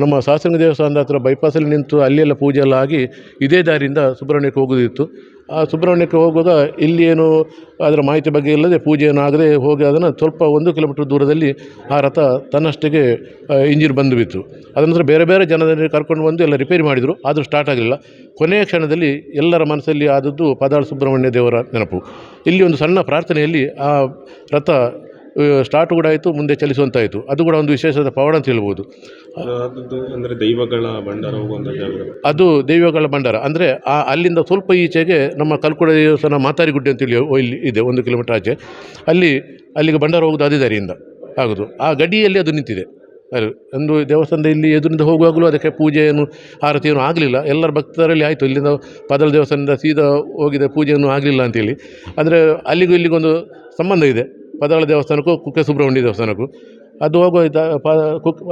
ನಮ್ಮ ಶಾಸ್ತ್ರಂಗ ದೇವಸ್ಥಾನದ ಹತ್ರ ಬೈಪಾಸಲ್ಲಿ ನಿಂತು ಅಲ್ಲೆಲ್ಲ ಪೂಜೆ ಎಲ್ಲ ಆಗಿ ಇದೇ ದಾರಿಯಿಂದ ಸುಬ್ರಹ್ಮಣ್ಯಕ್ಕೆ ಹೋಗೋದಿತ್ತು. ಆ ಸುಬ್ರಹ್ಮಣ್ಯಕ್ಕೆ ಹೋಗುವಾಗ ಇಲ್ಲಿ ಏನು ಅದರ ಮಾಹಿತಿ ಬಗ್ಗೆ ಇಲ್ಲದೆ ಪೂಜೆಯನ್ನು ಆಗದೆ ಹೋಗಿ ಅದನ್ನು ಸ್ವಲ್ಪ 1 ಕಿಲೋಮೀಟರ್ ದೂರದಲ್ಲಿ ಆ ರಥ ತನ್ನಷ್ಟಕ್ಕೆ ಇಂಜಿನ್ ಬಂದು ಬಿತ್ತು. ಅದರ ನಂತರ ಬೇರೆ ಬೇರೆ ಜನರನ್ನು ಕರ್ಕೊಂಡು ಬಂದು ಎಲ್ಲ ರಿಪೇರಿ ಮಾಡಿದರು, ಆದರೂ ಸ್ಟಾರ್ಟ್ ಆಗಲಿಲ್ಲ. ಕೊನೆಯ ಕ್ಷಣದಲ್ಲಿ ಎಲ್ಲರ ಮನಸ್ಸಲ್ಲಿ ಆದದ್ದು ಪಾತಾಳ ಸುಬ್ರಹ್ಮಣ್ಯ ದೇವರ ನೆನಪು. ಇಲ್ಲಿ ಒಂದು ಸಣ್ಣ ಪ್ರಾರ್ಥನೆಯಲ್ಲಿ ಆ ರಥ ಸ್ಟಾರ್ಟ್ ಕೂಡ ಆಯಿತು, ಮುಂದೆ ಚಲಿಸುವಂತಾಯಿತು. ಅದು ಕೂಡ ಒಂದು ವಿಶೇಷದ ಪವಾಡ ಅಂತ ಹೇಳ್ಬೋದು. ಅಂದರೆ ದೈವಗಳ ಭಂಡಾರ ಹೋಗುವಂಥ ಜಾಗ, ಅದು ದೈವಗಳ ಭಂಡಾರ. ಅಂದರೆ ಅಲ್ಲಿಂದ ಸ್ವಲ್ಪ ಈಚೆಗೆ ನಮ್ಮ ಕಲ್ಕುಡ ದೇವಸ್ಥಾನ ಮಾತಾರಿಗುಡ್ಡೆ ಅಂತೇಳಿ ಇಲ್ಲಿ ಇದೆ, 1 ಕಿಲೋಮೀಟರ್ ಆಚೆ. ಅಲ್ಲಿಗೆ ಭಂಡಾರ ಹೋಗೋದು ಅದೇ ದಾರಿಯಿಂದ ಆಗೋದು. ಆ ಗಡಿಯಲ್ಲಿ ಅದು ನಿಂತಿದೆ. ಅದು ಒಂದು ದೇವಸ್ಥಾನದ ಇಲ್ಲಿ ಎದುರಿಂದ ಹೋಗುವಾಗಲೂ ಅದಕ್ಕೆ ಪೂಜೆಯನ್ನು ಆರತಿಯನ್ನು ಆಗಲಿಲ್ಲ. ಎಲ್ಲರ ಭಕ್ತರಲ್ಲಿ ಆಯಿತು, ಇಲ್ಲಿಂದ ಪಾತಾಳ ದೇವಸ್ಥಾನದಿಂದ ಸೀದಾ ಹೋಗಿದೆ, ಪೂಜೆಯನ್ನು ಆಗಲಿಲ್ಲ ಅಂತೇಳಿ. ಅಂದರೆ ಅಲ್ಲಿಗೂ ಇಲ್ಲಿಗೊಂದು ಸಂಬಂಧ ಇದೆ, ಪಾತಾಳ ದೇವಸ್ಥಾನಕ್ಕೂ ಕುಕ್ಕೆ ಸುಬ್ರಹ್ಮಣ್ಯ ದೇವಸ್ಥಾನಕ್ಕೂ. ಅದು ಹೋಗುವ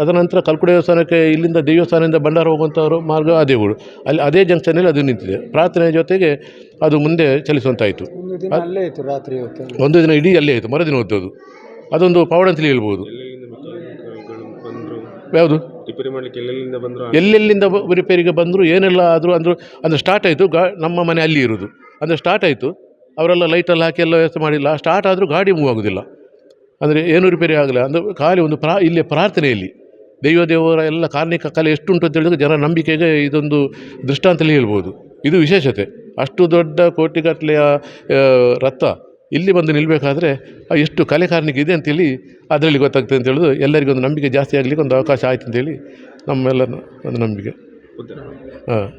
ಅದರ ನಂತರ ಕಲ್ಕುಡ ದೇವಸ್ಥಾನಕ್ಕೆ ಇಲ್ಲಿಂದ ದೇವಸ್ಥಾನದಿಂದ ಭಂಡಾರ ಹೋಗುವಂಥವರು ಮಾರ್ಗ ಅದೇಗಳು ಅಲ್ಲಿ ಅದೇ ಜಂಕ್ಷನಲ್ಲಿ ಅದು ನಿಂತಿದೆ. ಪ್ರಾರ್ಥನೆಯ ಜೊತೆಗೆ ಅದು ಮುಂದೆ ಚಲಿಸುವಂತಾಯಿತು. ಒಂದು ದಿನ ಇಡೀ ಅಲ್ಲೇ ಆಯಿತು, ಮರುದಿನ ಹೋದದ್ದು. ಅದೊಂದು ಪವಾಡ ಅಂತಲೇ ಹೇಳ್ಬೋದು. ಯಾವುದು ಎಲ್ಲೆಲ್ಲಿಂದ ರಿಪೇರಿಗೆ ಬಂದರು, ಏನೆಲ್ಲ ಆದರೂ ಅಂದರೆ ಸ್ಟಾರ್ಟ್ ಆಯಿತು. ನಮ್ಮ ಮನೆ ಅಲ್ಲಿ ಇರೋದು, ಅಂದರೆ ಸ್ಟಾರ್ಟ್ ಆಯಿತು. ಅವರೆಲ್ಲ ಲೈಟೆಲ್ಲ ಹಾಕಿ ಎಲ್ಲ ವ್ಯವಸ್ಥೆ ಮಾಡಿಲ್ಲ. ಸ್ಟಾರ್ಟ್ ಆದರೂ ಗಾಡಿ ಮೂವ್ ಆಗೋದಿಲ್ಲ, ಅಂದರೆ ಏನು ರಿಪೇರಿ ಆಗಲ್ಲ. ಅಂದರೆ ಖಾಲಿ ಒಂದು ಇಲ್ಲಿ ಪ್ರಾರ್ಥನೆಯಲ್ಲಿ ದೇವರ ಎಲ್ಲ ಕಾರ್ಣಿಕ ಕಲೆ ಎಷ್ಟುಂಟು ಅಂತ ಹೇಳಿದ್ರೆ ಜನರ ನಂಬಿಕೆಗೆ ಇದೊಂದು ದೃಷ್ಟಾಂತಲೇ ಹೇಳ್ಬೋದು. ಇದು ವಿಶೇಷತೆ. ಅಷ್ಟು ದೊಡ್ಡ ಕೋಟಿಗಟ್ಟಲೆಯ ರಥ ಇಲ್ಲಿ ಬಂದು ನಿಲ್ಲಬೇಕಾದ್ರೆ ಎಷ್ಟು ಕಲೆ ಕಾರ್ಣಿಕ ಇದೆ ಅಂತೇಳಿ ಅದರಲ್ಲಿ ಗೊತ್ತಾಗ್ತದೆ ಅಂತ ಹೇಳೋದು. ಎಲ್ಲರಿಗೂ ಒಂದು ನಂಬಿಕೆ ಜಾಸ್ತಿ ಆಗಲಿಕ್ಕೆ ಒಂದು ಅವಕಾಶ ಆಯಿತು ಅಂತೇಳಿ ನಮ್ಮೆಲ್ಲ ಒಂದು ನಂಬಿಕೆ.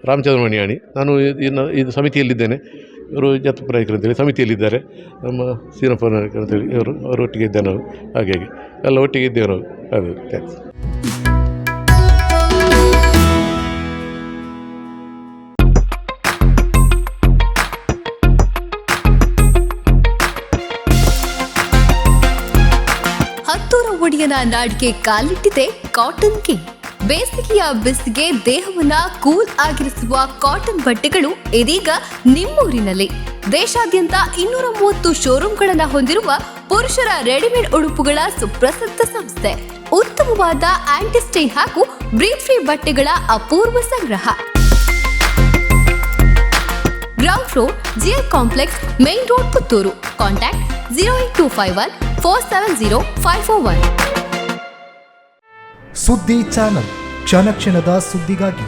ರಾಮಚಂದ್ರ ಮಣಿಯಾಣಿ, ನಾನು ಇದು ಸಮಿತಿಯಲ್ಲಿದ್ದೇನೆ. ಇವರು ಜತ್ತಪುರ ನಾಯಕರು ಅಂತೇಳಿ ಸಮಿತಿಯಲ್ಲಿದ್ದಾರೆ. ನಮ್ಮ ಸೀನಪ್ಪ ನಾಯಕರು ಅಂತೇಳಿ ಅವರು ಒಟ್ಟಿಗೆ ಇದ್ದೇವೆ ನಾವು. ಹಾಗೆ ಎಲ್ಲ ಒಟ್ಟಿಗೆ ಇದ್ದೇವೆ ನಾವು. ಅದು ಥ್ಯಾಂಕ್ಸ್. ಹತ್ತೂರ ಒಡೆಯನ ನಾಡಿಗೆ ಕಾಲಿಟ್ಟಿದೆ ಕಾಟನ್ ಕಿಂಗ್. ಬೇಸಿಗೆಯ ಬಿಸಿಗೆ ದೇಹವನ್ನ ಕೂಲ್ ಆಗಿರಿಸುವ ಕಾಟನ್ ಬಟ್ಟೆಗಳು ಇದೀಗ ನಿಮ್ಮೂರಿನಲ್ಲಿ. ದೇಶಾದ್ಯಂತ 230 ಶೋರೂಮ್ಗಳನ್ನು ಹೊಂದಿರುವ ಪುರುಷರ ರೆಡಿಮೇಡ್ ಉಡುಪುಗಳ ಸುಪ್ರಸಿದ್ಧ ಸಂಸ್ಥೆ. ಉತ್ತಮವಾದ ಆಂಟಿಸ್ಟೈನ್ ಹಾಗೂ ಬ್ರೀತ್ ಫ್ರೀ ಬಟ್ಟೆಗಳ ಅಪೂರ್ವ ಸಂಗ್ರಹ. Ground floor, GL complex, main road, Puttur. Contact 08251 470 541. ಸುದ್ದಿ ಚಾನಲ್, ಕ್ಷಣ ಕ್ಷಣದ ಸುದ್ದಿಗಾಗಿ.